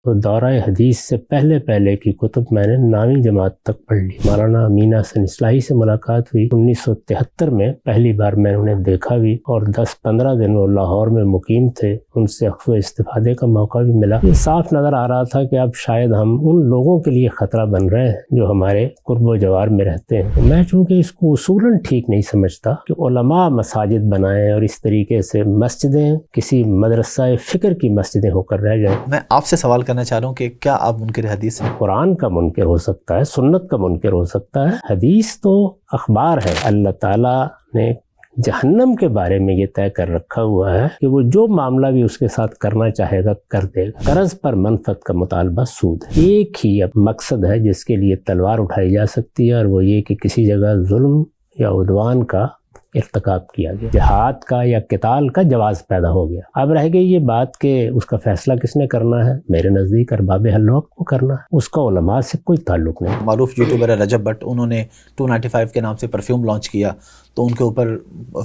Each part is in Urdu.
تو دورہ حدیث سے پہلے پہلے کی کتب میں نے نامی جماعت تک پڑھ لی. مولانا امین حسن اصلاحی سے ملاقات ہوئی 1973 میں، پہلی بار میں انہیں دیکھا بھی، اور 10-15 دن وہ لاہور میں مقیم تھے. ان سے اخذ و استفادے کا موقع بھی ملا. یہ صاف نظر آ رہا تھا کہ اب شاید ہم ان لوگوں کے لیے خطرہ بن رہے ہیں جو ہمارے قرب و جوار میں رہتے ہیں. میں چونکہ اس کو اصولاً ٹھیک نہیں سمجھتا کہ علماء مساجد بنائیں اور اس طریقے سے مسجدیں کسی مدرسہ فکر کی مسجدیں ہو کر رہ جائیں. میں آپ سے سوال کرنا چاہ رہا ہوں کہ کیا آپ منکر حدیث ہیں؟ قرآن کا منکر ہو سکتا ہے، سنت کا منکر ہو سکتا ہے، حدیث تو اخبار ہے. اللہ تعالیٰ نے جہنم کے بارے میں یہ طے کر رکھا ہوا ہے کہ وہ جو معاملہ بھی اس کے ساتھ کرنا چاہے گا کر دے گا. قرض پر منفعت کا مطالبہ سود ہے. ایک ہی اب مقصد ہے جس کے لیے تلوار اٹھائی جا سکتی ہے، اور وہ یہ کہ کسی جگہ ظلم یا عدوان کا ارتکاب کیا گیا، جہاد کا یا قتال کا جواز پیدا ہو گیا. اب رہ گئی یہ بات کہ اس کا فیصلہ کس نے کرنا ہے. میرے نزدیک ارباب حل و عقد کو کرنا ہے، اس کا علماء سے کوئی تعلق نہیں. معروف یوٹیوبر ہے رجب بٹ، انہوں نے 295 کے نام سے پرفیوم لانچ کیا تو ان کے اوپر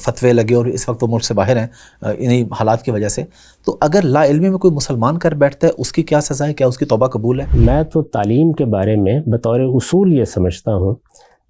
فتوے لگے، اور اس وقت وہ ملک سے باہر ہیں انہی حالات کی وجہ سے. تو اگر لا علمی میں کوئی مسلمان کر بیٹھتا ہے اس کی کیا سزا ہے؟ کیا اس کی توبہ قبول ہے؟ میں تو تعلیم کے بارے میں بطور اصول یہ سمجھتا ہوں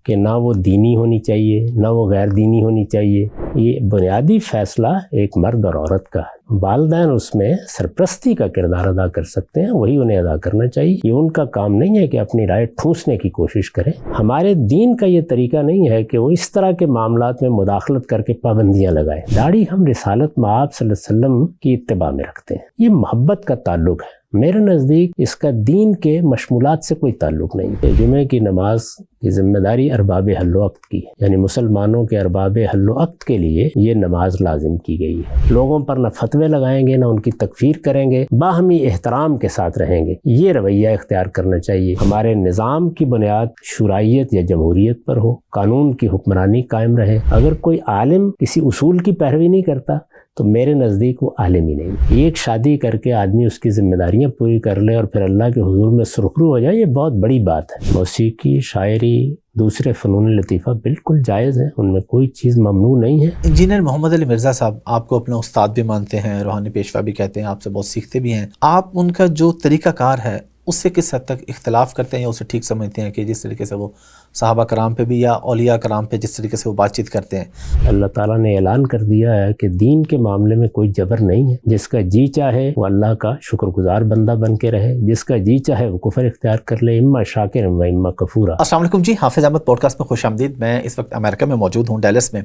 کہ نہ وہ دینی ہونی چاہیے نہ وہ غیر دینی ہونی چاہیے. یہ بنیادی فیصلہ ایک مرد اور عورت کا ہے. والدین اس میں سرپرستی کا کردار ادا کر سکتے ہیں، وہی انہیں ادا کرنا چاہیے. یہ ان کا کام نہیں ہے کہ اپنی رائے ٹھونسنے کی کوشش کریں. ہمارے دین کا یہ طریقہ نہیں ہے کہ وہ اس طرح کے معاملات میں مداخلت کر کے پابندیاں لگائے. داڑھی ہم رسالت مآب صلی اللہ علیہ وسلم کی اتباع میں رکھتے ہیں. یہ محبت کا تعلق ہے. میرے نزدیک اس کا دین کے مشمولات سے کوئی تعلق نہیں ہے. جمعے کی نماز کی ذمہ داری ارباب حل و عقد کی، یعنی مسلمانوں کے ارباب حل و عقد کے لیے یہ نماز لازم کی گئی ہے. لوگوں پر نہ فتوے لگائیں گے نہ ان کی تکفیر کریں گے، باہمی احترام کے ساتھ رہیں گے. یہ رویہ اختیار کرنا چاہیے. ہمارے نظام کی بنیاد شورائیت یا جمہوریت پر ہو، قانون کی حکمرانی قائم رہے. اگر کوئی عالم کسی اصول کی پیروی نہیں کرتا تو میرے نزدیک وہ عالم ہی نہیں. ایک شادی کر کے آدمی اس کی ذمہ داریاں پوری کر لے اور پھر اللہ کے حضور میں سرخرو ہو جائے، یہ بہت بڑی بات ہے. موسیقی، شاعری، دوسرے فنون لطیفہ بالکل جائز ہیں، ان میں کوئی چیز ممنوع نہیں ہے. انجینئر محمد علی مرزا صاحب آپ کو اپنا استاد بھی مانتے ہیں، روحانی پیشوا بھی کہتے ہیں، آپ سے بہت سیکھتے بھی ہیں. آپ ان کا جو طریقہ کار ہے اس سے کس حد تک اختلاف کرتے ہیں یا اسے ٹھیک سمجھتے ہیں کہ جس طریقے سے وہ صحابہ کرام پہ بھی یا اولیاء کرام پہ جس طریقے سے وہ بات چیت کرتے ہیں؟ اللہ تعالیٰ نے اعلان کر دیا ہے کہ دین کے معاملے میں کوئی جبر نہیں ہے. جس کا جی چاہے وہ اللہ کا شکر گزار بندہ بن کے رہے، جس کا جی چاہے وہ کفر اختیار کر لے. اما شاکر و اما کفورا. السلام علیکم جی، حافظ احمد پوڈ کاسٹ میں خوش آمدید. میں اس وقت امریکہ میں موجود ہوں، ڈیلس میں.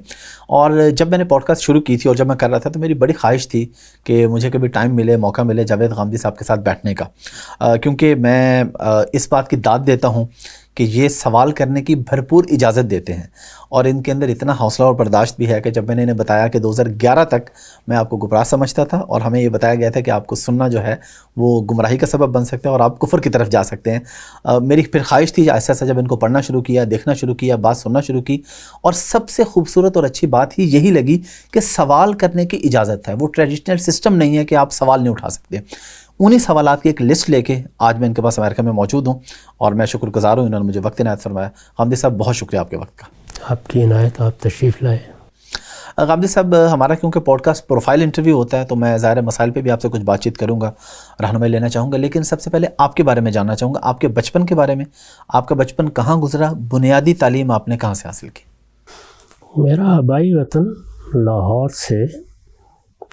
اور جب میں نے پوڈ کاسٹ شروع کی تھی اور جب میں کر رہا تھا تو میری بڑی خواہش تھی کہ مجھے کبھی ٹائم ملے، موقع ملے جاوید غامدی صاحب کے ساتھ بیٹھنے کا، کیونکہ میں اس بات کی داد دیتا ہوں کہ یہ سوال کرنے کی بھرپور اجازت دیتے ہیں، اور ان کے اندر اتنا حوصلہ اور برداشت بھی ہے کہ جب میں نے انہیں بتایا کہ 2011 تک میں آپ کو گمراہ سمجھتا تھا اور ہمیں یہ بتایا گیا تھا کہ آپ کو سننا جو ہے وہ گمراہی کا سبب بن سکتا ہے اور آپ کفر کی طرف جا سکتے ہیں. میری پھر خواہش تھی ایسا ایسا جب ان کو پڑھنا شروع کیا، دیکھنا شروع کیا، بات سننا شروع کی، اور سب سے خوبصورت اور اچھی بات ہی یہی لگی کہ سوال کرنے کی اجازت ہے. وہ ٹریڈیشنل سسٹم نہیں ہے کہ آپ سوال نہیں اٹھا سکتے. انہی سوالات کی ایک لسٹ لے کے آج میں ان کے پاس امریکہ میں موجود ہوں، اور میں شکر گزار ہوں انہوں نے مجھے وقت عنایت فرمایا. غامدی صاحب بہت شکریہ آپ کے وقت کا. آپ کی عنایت، آپ تشریف لائے. غامدی صاحب ہمارا کیونکہ پوڈ کاسٹ پروفائل انٹرویو ہوتا ہے تو میں ظاہر مسائل پہ بھی آپ سے کچھ بات چیت کروں گا، رہنمائی لینا چاہوں گا، لیکن سب سے پہلے آپ کے بارے میں جاننا چاہوں گا، آپ کے بچپن کے بارے میں. آپ کا بچپن کہاں گزرا؟ بنیادی تعلیم آپ نے کہاں سے حاصل کی؟ میرا آبائی وطن لاہور سے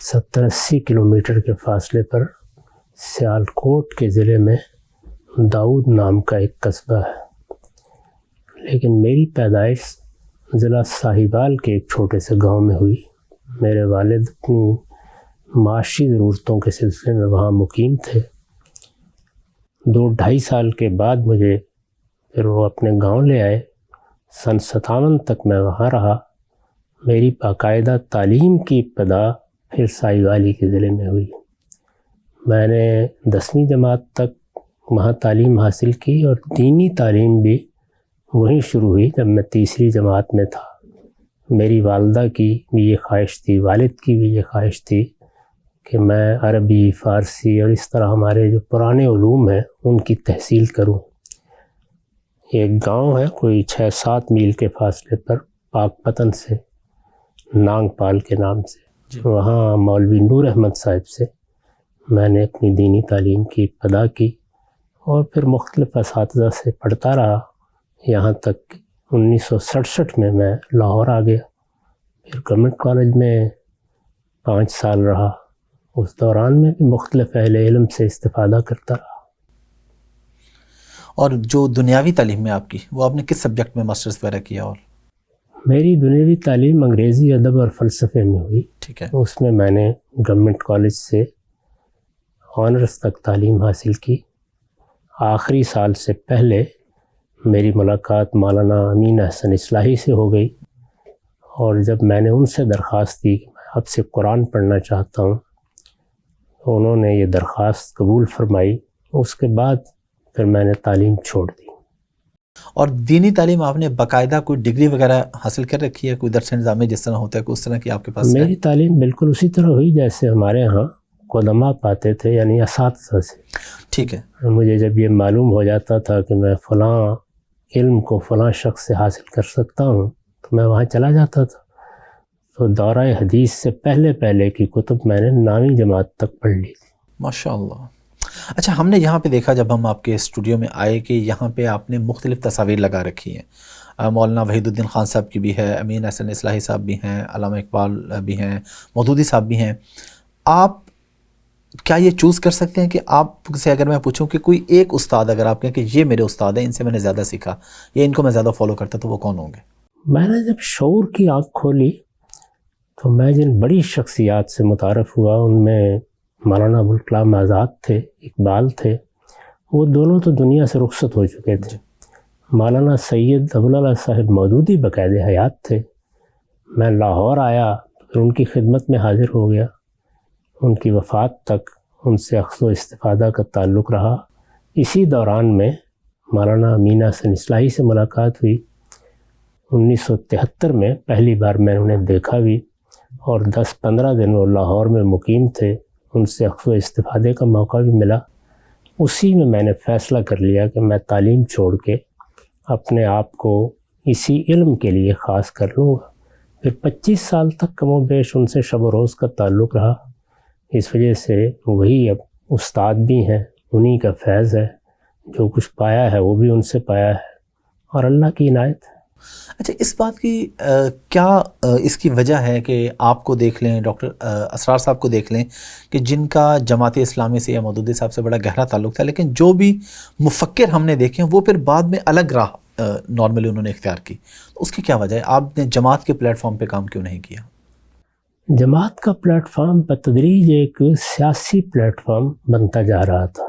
70-80 کلومیٹر کے فاصلے پر سیالکوٹ کے ضلع میں داؤد نام کا ایک قصبہ ہے، لیکن میری پیدائش ضلع ساہیوال کے ایک چھوٹے سے گاؤں میں ہوئی. میرے والد اپنی معاشی ضرورتوں کے سلسلے میں وہاں مقیم تھے. 2-2.5 سال کے بعد مجھے پھر وہ اپنے گاؤں لے آئے. سن 57 تک میں وہاں رہا. میری باقاعدہ تعلیم کی ابتدا پھر ساہیوالی کے ضلع میں ہوئی. میں نے 10ویں جماعت تک وہاں تعلیم حاصل کی اور دینی تعلیم بھی وہیں شروع ہوئی جب میں 3ری جماعت میں تھا. میری والدہ کی بھی یہ خواہش تھی، والد کی بھی یہ خواہش تھی کہ میں عربی، فارسی اور اس طرح ہمارے جو پرانے علوم ہیں ان کی تحصیل کروں. ایک گاؤں ہے کوئی 6-7 میل کے فاصلے پر پاک پتن سے، نانگ پال کے نام سے. وہاں مولوی نور احمد صاحب سے میں نے اپنی دینی تعلیم کی ابتدا کی. اور پھر مختلف اساتذہ سے پڑھتا رہا یہاں تک کہ 1967 میں لاہور آ گیا. پھر گورنمنٹ کالج میں 5 سال رہا. اس دوران میں بھی مختلف اہل علم سے استفادہ کرتا رہا. اور جو دنیاوی تعلیم میں آپ کی وہ آپ نے کس سبجیکٹ میں ماسٹرز وغیرہ کیا؟ اور میری دنیاوی تعلیم انگریزی ادب اور فلسفے میں ہوئی. ٹھیک ہے. اس میں نے گورنمنٹ کالج سے آنرس تک تعلیم حاصل کی. آخری سال سے پہلے میری ملاقات مولانا امین احسن اصلاحی سے ہو گئی، اور جب میں نے ان سے درخواست دی کہ میں آپ سے قرآن پڑھنا چاہتا ہوں تو انہوں نے یہ درخواست قبول فرمائی. اس کے بعد پھر میں نے تعلیم چھوڑ دی. اور دینی تعلیم آپ نے باقاعدہ کوئی ڈگری وغیرہ حاصل کر رکھی ہے؟ کوئی درس نظامی جس طرح ہوتا ہے کوئی اس طرح کی آپ کے پاس؟ میری تعلیم بالکل اسی طرح ہوئی جیسے ہمارے ہاں قدماء پاتے تھے، یعنی اساتذہ سے. ٹھیک ہے. مجھے جب یہ معلوم ہو جاتا تھا کہ میں فلاں علم کو فلاں شخص سے حاصل کر سکتا ہوں تو میں وہاں چلا جاتا تھا. تو دورہ حدیث سے پہلے کی کتب میں نے 9ویں جماعت تک پڑھ لی تھی. ماشاء اللہ. اچھا، ہم نے یہاں پہ دیکھا جب ہم آپ کے اسٹوڈیو میں آئے کہ یہاں پہ آپ نے مختلف تصاویر لگا رکھی ہیں. مولانا وحید الدین خان صاحب کی بھی ہے، امین احسن اصلاحی صاحب بھی ہیں، علامہ اقبال بھی ہیں، مودودی صاحب بھی ہیں. آپ کیا یہ چوز کر سکتے ہیں کہ آپ سے اگر میں پوچھوں کہ کوئی ایک استاد اگر آپ کہیں کہ یہ میرے استاد ہیں، ان سے میں نے زیادہ سیکھا یا ان کو میں زیادہ فالو کرتا، تو وہ کون ہوں گے؟ میں نے جب شعور کی آنکھ کھولی تو میں جن بڑی شخصیات سے متعارف ہوا ان میں مولانا ابوالکلام آزاد تھے، اقبال تھے. وہ دونوں تو دنیا سے رخصت ہو چکے تھے. مولانا سید ابوالعلا صاحب مودودی باقاعد حیات تھے. میں لاہور آیا پھر ان کی خدمت میں حاضر ہو گیا. ان کی وفات تک ان سے اخذ و استفادہ کا تعلق رہا. اسی دوران میں مولانا امین احسن اصلاحی سے ملاقات ہوئی. 1973 میں پہلی بار میں انہیں دیکھا بھی، اور 10-15 دن وہ لاہور میں مقیم تھے. ان سے اخذ و استفادے کا موقع بھی ملا. اسی میں نے فیصلہ کر لیا کہ میں تعلیم چھوڑ کے اپنے آپ کو اسی علم کے لیے خاص کر لوں گا. پھر 25 سال تک کم و بیش ان سے شب و روز کا تعلق رہا. اس وجہ سے وہی اب استاد بھی ہیں، انہی کا فیض ہے. جو کچھ پایا ہے وہ بھی ان سے پایا ہے، اور اللہ کی عنایت ہے. اچھا، اس بات کی کیا اس کی وجہ ہے کہ آپ کو دیکھ لیں، ڈاکٹر اسرار صاحب کو دیکھ لیں کہ جن کا جماعت اسلامی سے یا مودودی صاحب سے بڑا گہرا تعلق تھا، لیکن جو بھی مفکر ہم نے دیکھے ہیں وہ پھر بعد میں الگ راہ نارملی انہوں نے اختیار کی. اس کی کیا وجہ ہے؟ آپ نے جماعت کے پلیٹ فارم پہ کام کیوں نہیں کیا؟ جماعت کا پلیٹ فارم بتدریج ایک سیاسی پلیٹ فارم بنتا جا رہا تھا.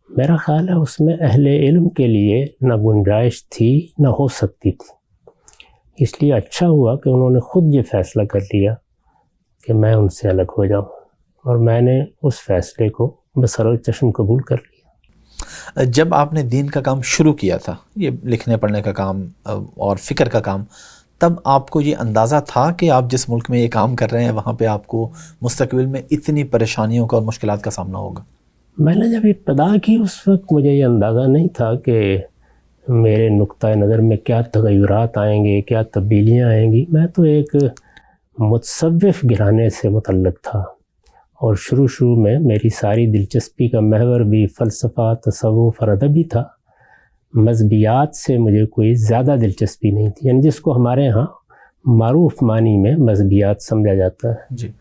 میرا خیال ہے اس میں اہل علم کے لیے نہ گنجائش تھی نہ ہو سکتی تھی. اس لیے اچھا ہوا کہ انہوں نے خود یہ فیصلہ کر لیا کہ میں ان سے الگ ہو جاؤں، اور میں نے اس فیصلے کو بسر چشم قبول کر لیا. جب آپ نے دین کا کام شروع کیا تھا، یہ لکھنے پڑھنے کا کام اور فکر کا کام، تب آپ کو یہ اندازہ تھا کہ آپ جس ملک میں یہ کام کر رہے ہیں وہاں پہ آپ کو مستقبل میں اتنی پریشانیوں کا اور مشکلات کا سامنا ہوگا؟ میں نے جب ابتدا کی اس وقت مجھے یہ اندازہ نہیں تھا کہ میرے نقطۂ نظر میں کیا تغیرات آئیں گے، کیا تبدیلیاں آئیں گی. میں تو ایک متصوف گھرانے سے متعلق تھا، اور شروع میں میری ساری دلچسپی کا محور بھی فلسفہ، تصوف اور ادب ہی تھا. مذہبیات سے مجھے کوئی زیادہ دلچسپی نہیں تھی، یعنی جس کو ہمارے ہاں معروف معنی میں مذہبیات سمجھا جاتا ہے. جی.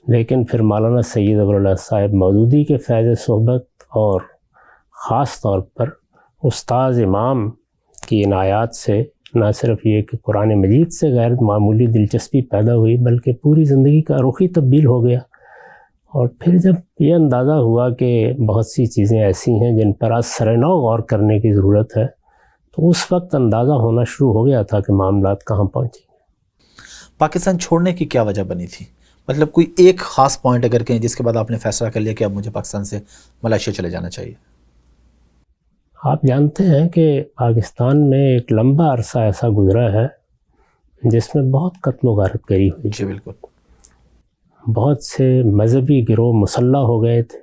لیکن پھر مولانا سید ابوالعلا صاحب مودودی کے فیض صحبت اور خاص طور پر استاذ امام کی عنایات سے نہ صرف یہ کہ قرآن مجید سے غیر معمولی دلچسپی پیدا ہوئی، بلکہ پوری زندگی کا رخ ہی تبدیل ہو گیا. اور پھر جب یہ اندازہ ہوا کہ بہت سی چیزیں ایسی ہیں جن پر آج سرنو غور کرنے کی ضرورت ہے، تو اس وقت اندازہ ہونا شروع ہو گیا تھا کہ معاملات کہاں پہنچیں. پاکستان چھوڑنے کی کیا وجہ بنی تھی؟ مطلب کوئی ایک خاص پوائنٹ اگر کہیں جس کے بعد آپ نے فیصلہ کر لیا کہ اب مجھے پاکستان سے ملائیشیا چلے جانا چاہیے. آپ جانتے ہیں کہ پاکستان میں ایک لمبا عرصہ ایسا گزرا ہے جس میں بہت قتل و غارت گری ہوئی. جی بالکل. بہت سے مذہبی گروہ مسلح ہو گئے تھے،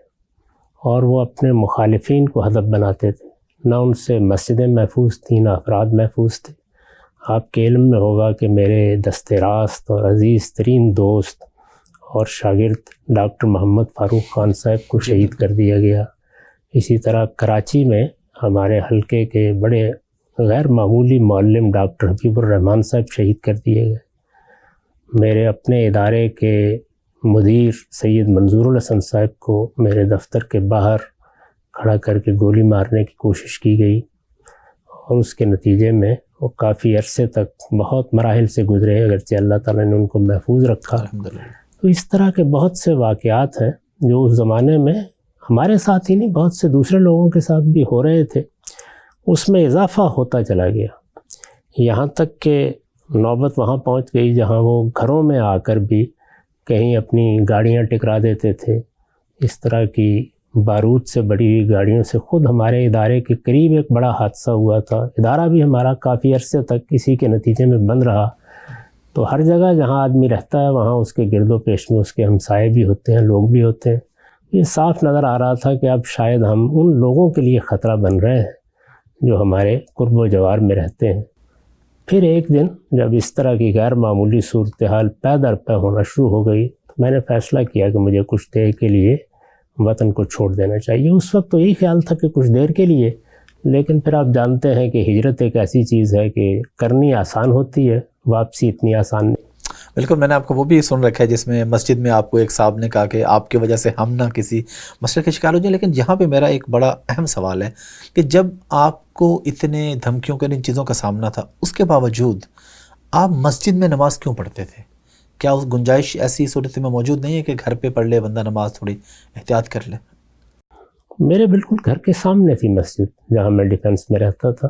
اور وہ اپنے مخالفین کو ہدف بناتے تھے. نہ ان سے مسجدیں محفوظ تھیں، نہ افراد محفوظ تھے. آپ کے علم میں ہوگا کہ میرے دست راست اور عزیز ترین دوست اور شاگرد ڈاکٹر محمد فاروق خان صاحب کو شہید کر دیا گیا. اسی طرح کراچی میں ہمارے حلقے کے بڑے غیر معمولی معلم ڈاکٹر حبیب الرحمان صاحب شہید کر دیے گئے. میرے اپنے ادارے کے مدیر سید منظور الحسن صاحب کو میرے دفتر کے باہر کھڑا کر کے گولی مارنے کی کوشش کی گئی، اور اس کے نتیجے میں وہ کافی عرصے تک بہت مراحل سے گزرے، اگرچہ اللہ تعالیٰ نے ان کو محفوظ رکھا. تو اس طرح کے بہت سے واقعات ہیں جو اس زمانے میں ہمارے ساتھ ہی نہیں، بہت سے دوسرے لوگوں کے ساتھ بھی ہو رہے تھے. اس میں اضافہ ہوتا چلا گیا، یہاں تک کہ نوبت وہاں پہنچ گئی جہاں وہ گھروں میں آ کر بھی کہیں اپنی گاڑیاں ٹکرا دیتے تھے. اس طرح کی بارود سے بڑی ہوئی گاڑیوں سے خود ہمارے ادارے کے قریب ایک بڑا حادثہ ہوا تھا. ادارہ بھی ہمارا کافی عرصے تک اسی کے نتیجے میں بند رہا. تو ہر جگہ جہاں آدمی رہتا ہے وہاں اس کے گرد و پیش میں اس کے ہمسائے بھی ہوتے ہیں، لوگ بھی ہوتے ہیں. یہ صاف نظر آ رہا تھا کہ اب شاید ہم ان لوگوں کے لیے خطرہ بن رہے ہیں جو ہمارے قرب و جوار میں رہتے ہیں. پھر ایک دن جب اس طرح کی غیر معمولی صورتحال پے در پے ہونا شروع ہو گئی تو میں نے فیصلہ کیا کہ مجھے کچھ دیر کے لیے وطن کو چھوڑ دینا چاہیے. اس وقت تو یہی خیال تھا کہ کچھ دیر کے لیے، لیکن پھر آپ جانتے ہیں کہ ہجرت ایک ایسی چیز ہے کہ کرنی آسان ہوتی ہے، واپسی اتنی آسان نہیں. بالکل، میں نے آپ کو وہ بھی سن رکھا ہے جس میں مسجد میں آپ کو ایک صاحب نے کہا کہ آپ کی وجہ سے ہم نہ کسی مسئلے کے شکار ہو جائیں. لیکن یہاں پہ میرا ایک بڑا اہم سوال ہے کہ جب آپ کو اتنے دھمکیوں کے ان چیزوں کا سامنا تھا، اس کے باوجود آپ مسجد میں نماز کیوں پڑھتے تھے؟ کیا اس گنجائش ایسی صورت میں موجود نہیں ہے کہ گھر پہ پڑھ لے بندہ نماز، تھوڑی احتیاط کر لے؟ میرے بالکل گھر کے سامنے تھی مسجد جہاں میں ڈیفنس میں رہتا تھا.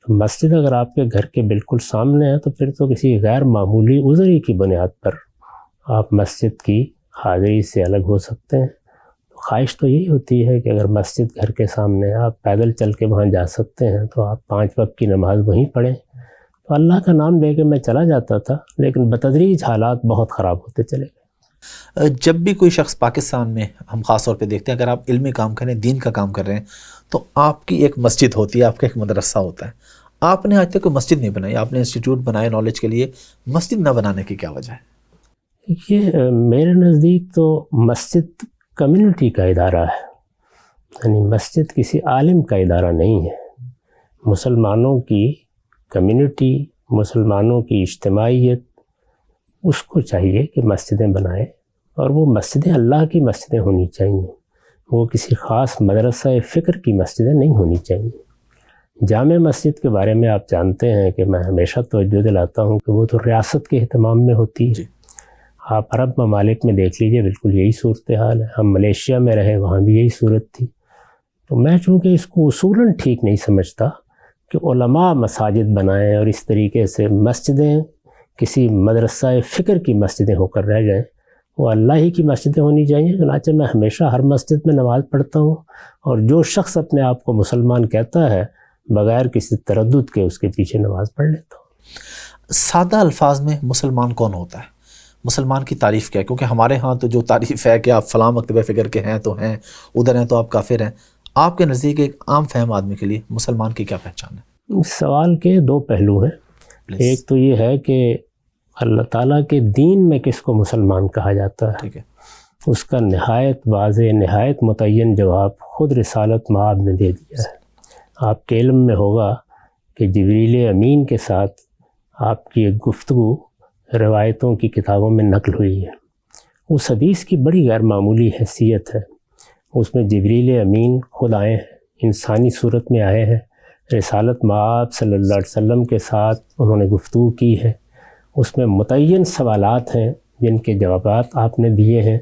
مسجد اگر آپ کے گھر کے بالکل سامنے ہے تو پھر تو کسی غیر معمولی عذری کی بنیاد پر آپ مسجد کی حاضری سے الگ ہو سکتے ہیں. خواہش تو یہی ہوتی ہے کہ اگر مسجد گھر کے سامنے ہے، آپ پیدل چل کے وہاں جا سکتے ہیں تو آپ 5 وقت کی نماز وہیں پڑھیں. تو اللہ کا نام لے کے میں چلا جاتا تھا، لیکن بتدریج حالات بہت خراب ہوتے چلے گئے. جب بھی کوئی شخص پاکستان میں، ہم خاص طور پہ دیکھتے ہیں، اگر آپ علمی کام کریں، دین کا کام کر رہے ہیں، تو آپ کی ایک مسجد ہوتی ہے، آپ کا ایک مدرسہ ہوتا ہے. آپ نے آج تک کوئی مسجد نہیں بنائی، آپ نے انسٹیٹیوٹ بنائے نالج کے لیے، مسجد نہ بنانے کی کیا وجہ ہے؟ یہ میرے نزدیک تو مسجد کمیونٹی کا ادارہ ہے، یعنی مسجد کسی عالم کا ادارہ نہیں ہے. مسلمانوں کی کمیونٹی، مسلمانوں کی اجتماعیت، اس کو چاہیے کہ مسجدیں بنائے، اور وہ مسجدیں اللہ کی مسجدیں ہونی چاہیے، وہ کسی خاص مدرسہ فکر کی مسجدیں نہیں ہونی چاہیے. جامع مسجد کے بارے میں آپ جانتے ہیں کہ میں ہمیشہ توجہ دلاتا ہوں کہ وہ تو ریاست کے اہتمام میں ہوتی ہے. آپ عرب ممالک میں دیکھ لیجئے، بالکل یہی صورتحال ہے. ہم ملیشیا میں رہے، وہاں بھی یہی صورت تھی. تو میں چونکہ اس کو اصولاً ٹھیک نہیں سمجھتا کہ علماء مساجد بنائیں اور اس طریقے سے مسجدیں کسی مدرسہ فکر کی مسجدیں ہو کر رہ جائیں. وہ اللہ ہی کی مسجدیں ہونی چاہیے. چنانچہ میں ہمیشہ ہر مسجد میں نماز پڑھتا ہوں، اور جو شخص اپنے آپ کو مسلمان کہتا ہے بغیر کسی تردد کے اس کے پیچھے نماز پڑھ لیتا ہوں. سادہ الفاظ میں مسلمان کون ہوتا ہے؟ مسلمان کی تعریف کیا ہے؟ کیونکہ ہمارے ہاں تو جو تعریف ہے کہ آپ فلاں مکتبہ فکر کے ہیں تو ہیں، ادھر ہیں تو آپ کافر ہیں. آپ کے نزدیک ایک عام فہم آدمی کے لیے مسلمان کی کیا پہچان ہے؟ اس سوال کے 2 پہلو ہیں. ایک تو یہ ہے کہ اللہ تعالیٰ کے دین میں کس کو مسلمان کہا جاتا ہے. ٹھیک ہے. اس کا نہایت واضح، نہایت متعین جواب خود رسالت مآب نے دے دیا ہے. آپ کے علم میں ہوگا کہ جبریل امین کے ساتھ آپ کی ایک گفتگو روایتوں کی کتابوں میں نقل ہوئی ہے. اس حدیث کی بڑی غیر معمولی حیثیت ہے. اس میں جبریل امین خود آئے ہیں، انسانی صورت میں آئے ہیں، رسالت مآب صلی اللہ علیہ وسلم کے ساتھ انہوں نے گفتگو کی ہے. اس میں متعین سوالات ہیں جن کے جوابات آپ نے دیے ہیں،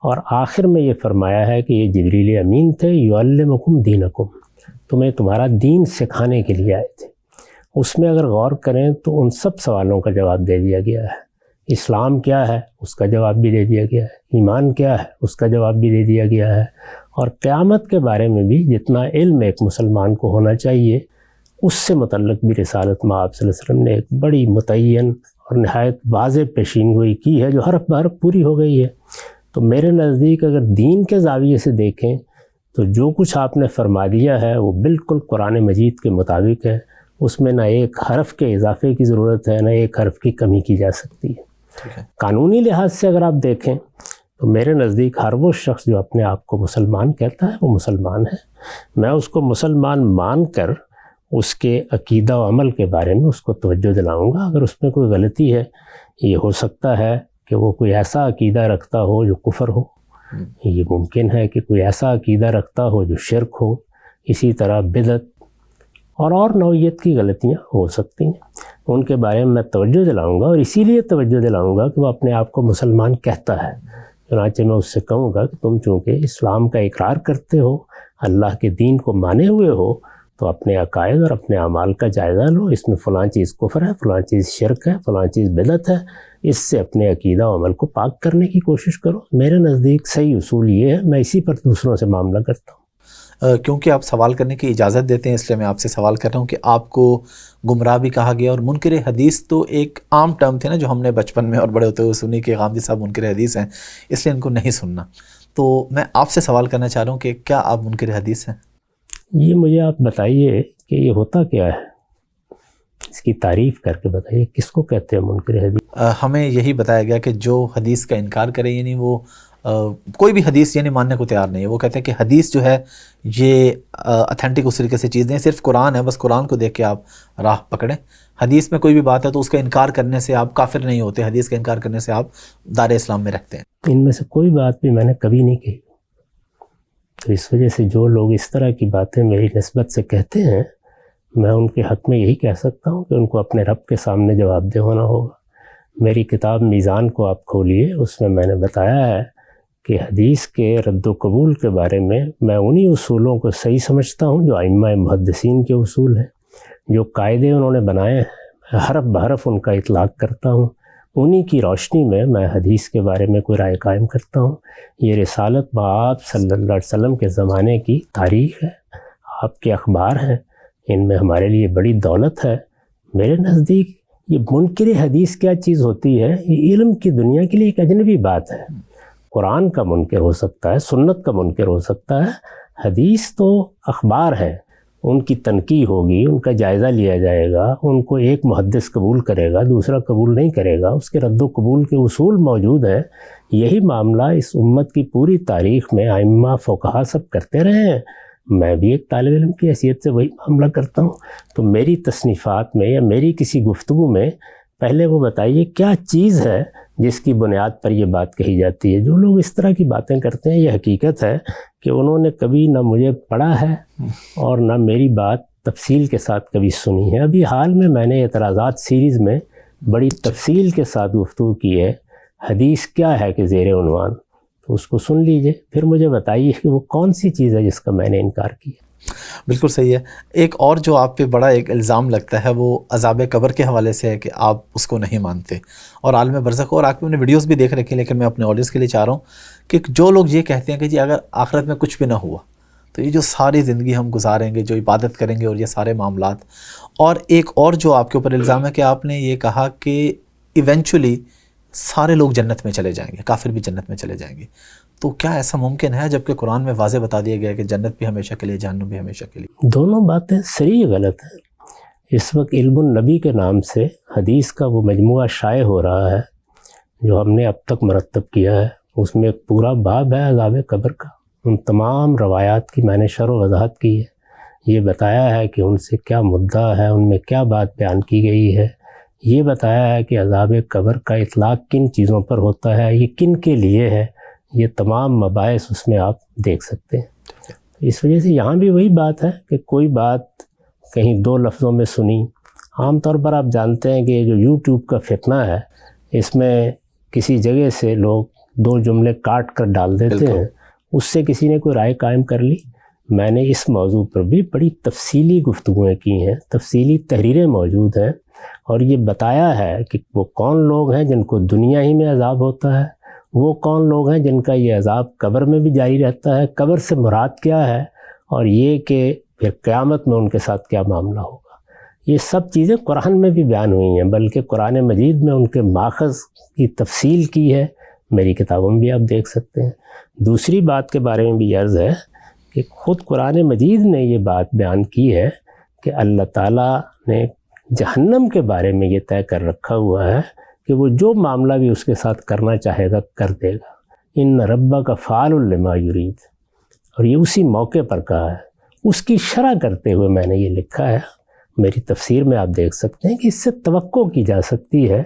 اور آخر میں یہ فرمایا ہے کہ یہ جبریل امین تھے، یعلمکم دینکم، تمہیں تمہارا دین سکھانے کے لیے آئے تھے. اس میں اگر غور کریں تو ان سب سوالوں کا جواب دے دیا گیا ہے. اسلام کیا ہے اس کا جواب بھی دے دیا گیا ہے، ایمان کیا ہے اس کا جواب بھی دے دیا گیا ہے، اور قیامت کے بارے میں بھی جتنا علم ایک مسلمان کو ہونا چاہیے اس سے متعلق بھی رسالت مآب صلی اللہ علیہ وسلم نے ایک بڑی متعین اور نہایت واضح پیشین گوئی کی ہے جو حرف بحرف پوری ہو گئی ہے. تو میرے نزدیک اگر دین کے زاویے سے دیکھیں تو جو کچھ آپ نے فرما دیا ہے وہ بالکل قرآن مجید کے مطابق ہے. اس میں نہ ایک حرف کے اضافے کی ضرورت ہے، نہ ایک حرف کی کمی کی جا سکتی ہے. قانونی لحاظ سے اگر آپ دیکھیں تو میرے نزدیک ہر وہ شخص جو اپنے آپ کو مسلمان کہتا ہے وہ مسلمان ہے. میں اس کو مسلمان مان کر اس کے عقیدہ و عمل کے بارے میں اس کو توجہ دلاؤں گا. اگر اس میں کوئی غلطی ہے، یہ ہو سکتا ہے کہ وہ کوئی ایسا عقیدہ رکھتا ہو جو کفر ہو، یہ ممکن ہے کہ کوئی ایسا عقیدہ رکھتا ہو جو شرک ہو، اسی طرح بدعت اور نوعیت کی غلطیاں ہو سکتی ہیں. ان کے بارے میں توجہ دلاؤں گا، اور اسی لیے توجہ دلاؤں گا کہ وہ اپنے آپ کو مسلمان کہتا ہے. چنانچہ میں اس سے کہوں گا کہ تم چونکہ اسلام کا اقرار کرتے ہو، اللہ کے دین کو مانے ہوئے ہو، تو اپنے عقائد اور اپنے اعمال کا جائزہ لو. اس میں فلاں چیز کفر ہے، فلاں چیز شرک ہے، فلاں چیز بدعت ہے. اس سے اپنے عقیدہ و عمل کو پاک کرنے کی کوشش کرو. میرے نزدیک صحیح اصول یہ ہے. میں اسی پر دوسروں سے معاملہ کرتا ہوں. کیونکہ آپ سوال کرنے کی اجازت دیتے ہیں، اس لیے میں آپ سے سوال کر رہا ہوں کہ آپ کو گمراہ بھی کہا گیا، اور منکر حدیث تو ایک عام ٹرم تھے نا جو ہم نے بچپن میں اور بڑے ہوتے ہوئے سنی کہ غامدی صاحب منکر حدیث ہیں، اس لیے ان کو نہیں سننا. تو میں آپ سے سوال کرنا چاہ رہا ہوں کہ کیا آپ منکر حدیث ہیں؟ یہ مجھے آپ بتائیے کہ یہ ہوتا کیا ہے، اس کی تعریف کر کے بتائیے. کس کو کہتے ہیں منکر حدیث؟ ہمیں یہی بتایا گیا کہ جو حدیث کا انکار کرے، یعنی وہ کوئی بھی حدیث یعنی ماننے کو تیار نہیں ہے. وہ کہتے ہیں کہ حدیث جو ہے یہ اتھینٹک اس طریقے سے چیز نہیں، صرف قرآن ہے، بس قرآن کو دیکھ کے آپ راہ پکڑیں. حدیث میں کوئی بھی بات ہے تو اس کا انکار کرنے سے آپ کافر نہیں ہوتے، حدیث کا انکار کرنے سے آپ دار اسلام میں رہتے ہیں. ان میں سے کوئی بات بھی میں نے کبھی نہیں کہی. تو اس وجہ سے جو لوگ اس طرح کی باتیں میری نسبت سے کہتے ہیں، میں ان کے حق میں یہی کہہ سکتا ہوں کہ ان کو اپنے رب کے سامنے جواب دہ ہونا ہوگا. میری کتاب میزان کو آپ کھولیے، اس میں نے بتایا ہے کہ حدیث کے رد و قبول کے بارے میں انہی اصولوں کو صحیح سمجھتا ہوں جو ائمہ محدثین کے اصول ہیں، جو قاعدے انہوں نے بنائے ہیں. میں حرف بحرف ان کا اطلاق کرتا ہوں. انہی کی روشنی میں حدیث کے بارے میں کوئی رائے قائم کرتا ہوں. یہ رسالت بآب صلی اللہ علیہ وسلم کے زمانے کی تاریخ ہے، آپ کے اخبار ہیں، ان میں ہمارے لیے بڑی دولت ہے. میرے نزدیک یہ منکر حدیث کیا چیز ہوتی ہے، یہ علم کی دنیا کے لیے ایک اجنبی بات ہے. قرآن کا منکر ہو سکتا ہے، سنت کا منکر ہو سکتا ہے، حدیث تو اخبار ہیں، ان کی تنقیح ہوگی، ان کا جائزہ لیا جائے گا. ان کو ایک محدث قبول کرے گا، دوسرا قبول نہیں کرے گا. اس کے رد و قبول کے اصول موجود ہیں. یہی معاملہ اس امت کی پوری تاریخ میں ائمہ فقہا سب کرتے رہے ہیں. میں بھی ایک طالب علم کی حیثیت سے وہی معاملہ کرتا ہوں. تو میری تصنیفات میں یا میری کسی گفتگو میں پہلے وہ بتائیے کیا چیز ہے جس کی بنیاد پر یہ بات کہی جاتی ہے. جو لوگ اس طرح کی باتیں کرتے ہیں، یہ حقیقت ہے کہ انہوں نے کبھی نہ مجھے پڑھا ہے اور نہ میری بات تفصیل کے ساتھ کبھی سنی ہے. ابھی حال میں نے اعتراضات سیریز میں بڑی تفصیل کے ساتھ گفتگو کی ہے، حدیث کیا ہے کہ زیر عنوان، تو اس کو سن لیجئے، پھر مجھے بتائیے کہ وہ کون سی چیز ہے جس کا میں نے انکار کیا. بالکل صحیح ہے. ایک اور جو آپ پہ بڑا ایک الزام لگتا ہے وہ عذاب قبر کے حوالے سے ہے کہ آپ اس کو نہیں مانتے، اور عالم برزخ، اور آپ نے ویڈیوز بھی دیکھ رکھی ہیں، لیکن میں اپنے آڈینس کے لیے چاہ رہا ہوں کہ جو لوگ یہ کہتے ہیں کہ جی اگر آخرت میں کچھ بھی نہ ہوا تو یہ جو ساری زندگی ہم گزاریں گے، جو عبادت کریں گے اور یہ سارے معاملات، اور ایک اور جو آپ کے اوپر الزام ہے کہ آپ نے یہ کہا کہ ایونچولی سارے لوگ جنت میں چلے جائیں گے، کافر بھی جنت میں چلے جائیں گے. تو کیا ایسا ممکن ہے جبکہ قرآن میں واضح بتا دیا گیا کہ جنت بھی ہمیشہ کے لیے، جہنم بھی ہمیشہ کے لیے؟ دونوں باتیں صریح غلط ہیں. اس وقت علم النبی کے نام سے حدیث کا وہ مجموعہ شائع ہو رہا ہے جو ہم نے اب تک مرتب کیا ہے. اس میں ایک پورا باب ہے عذاب قبر کا. ان تمام روایات کی میں نے شرح و وضاحت کی ہے. یہ بتایا ہے کہ ان سے کیا مدعا ہے، ان میں کیا بات بیان کی گئی ہے. یہ بتایا ہے کہ عذاب قبر کا اطلاق کن چیزوں پر ہوتا ہے، یہ کن کے لیے ہے. یہ تمام مباحث اس میں آپ دیکھ سکتے ہیں. اس وجہ سے یہاں بھی وہی بات ہے کہ کوئی بات کہیں دو لفظوں میں سنی. عام طور پر آپ جانتے ہیں کہ جو یوٹیوب کا فتنہ ہے، اس میں کسی جگہ سے لوگ دو جملے کاٹ کر ڈال دیتے ہیں، اس سے کسی نے کوئی رائے قائم کر لی. میں نے اس موضوع پر بھی بڑی تفصیلی گفتگویں کی ہیں، تفصیلی تحریریں موجود ہیں، اور یہ بتایا ہے کہ وہ کون لوگ ہیں جن کو دنیا ہی میں عذاب ہوتا ہے، وہ کون لوگ ہیں جن کا یہ عذاب قبر میں بھی جاری رہتا ہے، قبر سے مراد کیا ہے، اور یہ کہ پھر قیامت میں ان کے ساتھ کیا معاملہ ہوگا. یہ سب چیزیں قرآن میں بھی بیان ہوئی ہیں، بلکہ قرآن مجید میں ان کے ماخذ کی تفصیل کی ہے. میری کتابوں میں بھی آپ دیکھ سکتے ہیں. دوسری بات کے بارے میں بھی عرض ہے کہ خود قرآن مجید نے یہ بات بیان کی ہے کہ اللہ تعالیٰ نے جہنم کے بارے میں یہ طے کر رکھا ہوا ہے کہ وہ جو معاملہ بھی اس کے ساتھ کرنا چاہے گا کر دے گا. ان ربک فعال لما یرید، اور یہ اسی موقع پر کہا ہے۔ اس کی شرح کرتے ہوئے میں نے یہ لکھا ہے، میری تفسیر میں آپ دیکھ سکتے ہیں کہ اس سے توقع کی جا سکتی ہے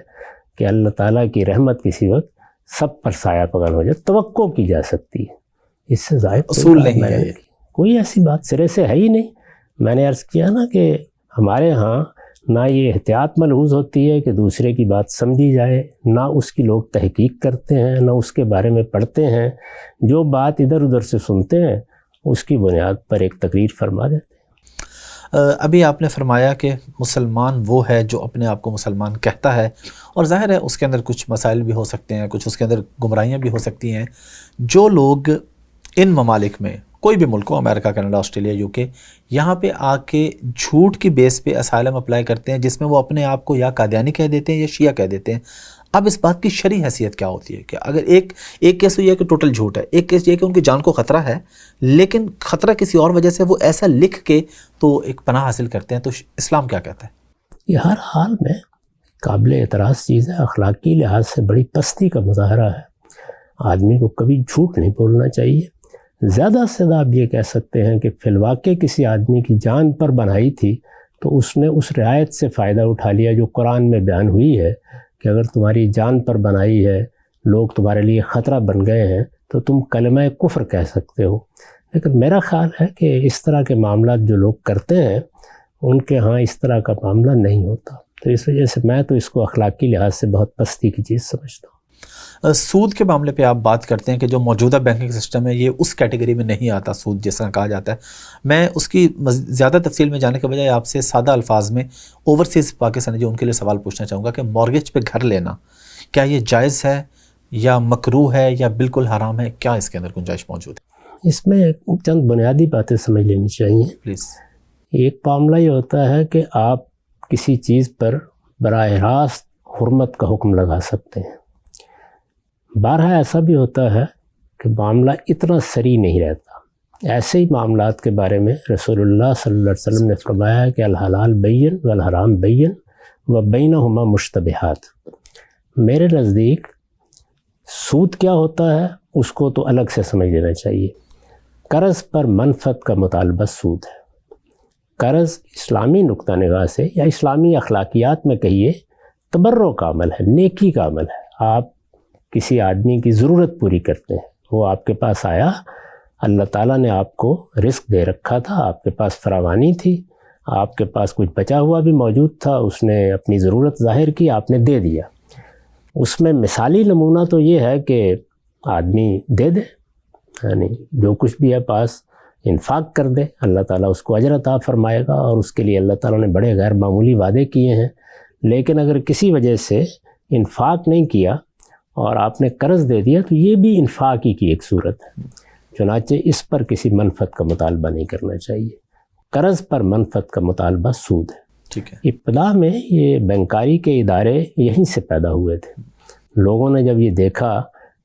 کہ اللہ تعالیٰ کی رحمت کسی وقت سب پر سایہ پگل ہو جائے، توقع کی جا سکتی ہے، اس سے زائد اصول نہیں ہے، کوئی ایسی بات سرے سے ہے ہی نہیں۔ میں نے عرض کیا نا کہ ہمارے ہاں نہ یہ احتیاط ملحوظ ہوتی ہے کہ دوسرے کی بات سمجھی جائے، نہ اس کی لوگ تحقیق کرتے ہیں، نہ اس کے بارے میں پڑھتے ہیں، جو بات ادھر ادھر سے سنتے ہیں اس کی بنیاد پر ایک تقریر فرما دیتے ہیں۔ ابھی آپ نے فرمایا کہ مسلمان وہ ہے جو اپنے آپ کو مسلمان کہتا ہے، اور ظاہر ہے اس کے اندر کچھ مسائل بھی ہو سکتے ہیں، کچھ اس کے اندر گمراہیاں بھی ہو سکتی ہیں۔ جو لوگ ان ممالک میں، کوئی بھی ملک ہو، امریکہ، کینیڈا، آسٹریلیا، یو کے، یہاں پہ آ کے جھوٹ کی بیس پہ اسائلم اپلائی کرتے ہیں، جس میں وہ اپنے آپ کو یا قادیانی کہہ دیتے ہیں یا شیعہ کہہ دیتے ہیں، اب اس بات کی شرعی حیثیت کیا ہوتی ہے کہ اگر ایک کیس تو یہ ہے کہ ٹوٹل جھوٹ ہے، ایک کیس یہ ہے کہ ان کی جان کو خطرہ ہے، لیکن خطرہ کسی اور وجہ سے وہ ایسا لکھ کے تو ایک پناہ حاصل کرتے ہیں، تو اسلام کیا کہتا ہے؟ یہ ہر حال میں قابل اعتراض چیز ہے، اخلاقی لحاظ سے بڑی پستی کا مظاہرہ ہے۔ آدمی کو کبھی جھوٹ نہیں بولنا چاہیے۔ زیادہ سے زیادہ آپ یہ کہہ سکتے ہیں کہ فی الواقع کسی آدمی کی جان پر بنائی تھی تو اس نے اس رعایت سے فائدہ اٹھا لیا جو قرآن میں بیان ہوئی ہے کہ اگر تمہاری جان پر بنائی ہے، لوگ تمہارے لیے خطرہ بن گئے ہیں تو تم کلمہ کفر کہہ سکتے ہو۔ لیکن میرا خیال ہے کہ اس طرح کے معاملات جو لوگ کرتے ہیں ان کے ہاں اس طرح کا معاملہ نہیں ہوتا، تو اس وجہ سے میں تو اس کو اخلاقی لحاظ سے بہت پستی کی چیز سمجھتا ہوں۔ سود کے معاملے پہ آپ بات کرتے ہیں کہ جو موجودہ بینکنگ سسٹم ہے یہ اس کیٹیگری میں نہیں آتا، سود جس طرح کہا جاتا ہے۔ میں اس کی زیادہ تفصیل میں جانے کے بجائے آپ سے سادہ الفاظ میں اوورسیز پاکستانی جو ان کے لیے سوال پوچھنا چاہوں گا کہ مورگیج پہ گھر لینا کیا یہ جائز ہے یا مکروہ ہے یا بالکل حرام ہے؟ کیا اس کے اندر گنجائش موجود ہے؟ اس میں چند بنیادی باتیں سمجھ لینی چاہیے۔ پلیز۔ ایک معاملہ یہ ہوتا ہے کہ آپ کسی چیز پر براہ راست حرمت کا حکم لگا سکتے ہیں۔ بارہا ایسا بھی ہوتا ہے کہ معاملہ اتنا سری نہیں رہتا۔ ایسے ہی معاملات کے بارے میں رسول اللہ صلی اللہ علیہ وسلم نے فرمایا کہ الحلال بین والحرام بین وبینہما مشتبہات۔ میرے نزدیک سود کیا ہوتا ہے اس کو تو الگ سے سمجھ لینا چاہیے۔ قرض پر منفعت کا مطالبہ سود ہے۔ قرض اسلامی نقطہ نگاہ سے یا اسلامی اخلاقیات میں کہیے تبرع کا عمل ہے، نیکی کا عمل ہے۔ آپ کسی آدمی کی ضرورت پوری کرتے ہیں، وہ آپ کے پاس آیا، اللہ تعالیٰ نے آپ کو رزق دے رکھا تھا، آپ کے پاس فراوانی تھی، آپ کے پاس کچھ بچا ہوا بھی موجود تھا، اس نے اپنی ضرورت ظاہر کی، آپ نے دے دیا۔ اس میں مثالی نمونہ تو یہ ہے کہ آدمی دے دے، یعنی جو کچھ بھی ہے پاس انفاق کر دے، اللہ تعالیٰ اس کو اجر عطا فرمائے گا، اور اس کے لیے اللہ تعالیٰ نے بڑے غیر معمولی وعدے کیے ہیں۔ لیکن اگر کسی وجہ سے انفاق نہیں کیا اور آپ نے قرض دے دیا تو یہ بھی انفاق ہی کی ایک صورت ہے، چنانچہ اس پر کسی منفعت کا مطالبہ نہیں کرنا چاہیے۔ قرض پر منفعت کا مطالبہ سود ہے۔ ٹھیک ہے۔ ابتدا میں یہ بینکاری کے ادارے یہیں سے پیدا ہوئے تھے۔ لوگوں نے جب یہ دیکھا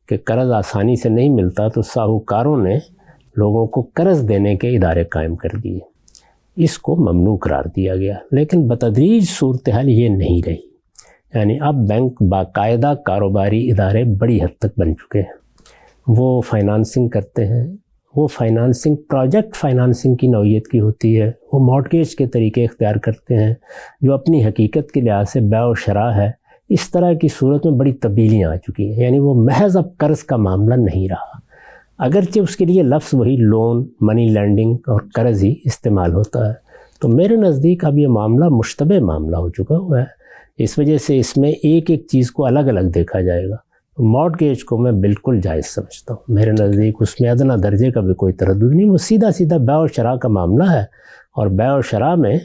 کہ قرض آسانی سے نہیں ملتا تو ساہوکاروں نے لوگوں کو قرض دینے کے ادارے قائم کر دیے، اس کو ممنوع قرار دیا گیا۔ لیکن بتدریج صورتحال یہ نہیں رہی، یعنی اب بینک باقاعدہ کاروباری ادارے بڑی حد تک بن چکے ہیں۔ وہ فائنانسنگ کرتے ہیں، وہ فائنانسنگ پروجیکٹ فائنانسنگ کی نوعیت کی ہوتی ہے، وہ مارٹگیج کے طریقے اختیار کرتے ہیں جو اپنی حقیقت کے لحاظ سے بیع و شراء ہے۔ اس طرح کی صورت میں بڑی تبدیلیاں آ چکی ہیں، یعنی وہ محض اب قرض کا معاملہ نہیں رہا، اگرچہ اس کے لیے لفظ وہی لون، منی لینڈنگ اور قرض ہی استعمال ہوتا ہے۔ تو میرے نزدیک اب یہ معاملہ مشتبہ معاملہ ہو چکا ہوا ہے، اس وجہ سے اس میں ایک ایک چیز کو الگ الگ دیکھا جائے گا۔ مارٹگیج کو میں بالکل جائز سمجھتا ہوں، میرے نزدیک اس میں ادنیٰ درجے کا بھی کوئی تردد نہیں، وہ سیدھا سیدھا بیع و شراء کا معاملہ ہے، اور بیع و شراء میں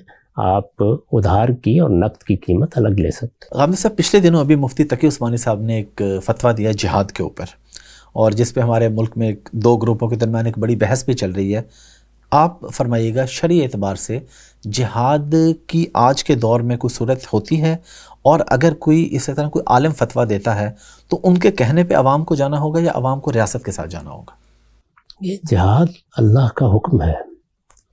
آپ ادھار کی اور نقد کی قیمت الگ لے سکتے ہیں۔ غامدی صاحب، پچھلے دنوں ابھی مفتی تقی عثمانی صاحب نے ایک فتویٰ دیا جہاد کے اوپر، اور جس پہ ہمارے ملک میں دو گروپوں کے درمیان ایک بڑی بحث بھی چل رہی ہے۔ آپ فرمائیے گا شرعی اعتبار سے جہاد کی آج کے دور میں کوئی صورت ہوتی ہے، اور اگر کوئی اس طرح کوئی عالم فتویٰ دیتا ہے تو ان کے کہنے پہ عوام کو جانا ہوگا یا عوام کو ریاست کے ساتھ جانا ہوگا؟ یہ جہاد اللہ کا حکم ہے۔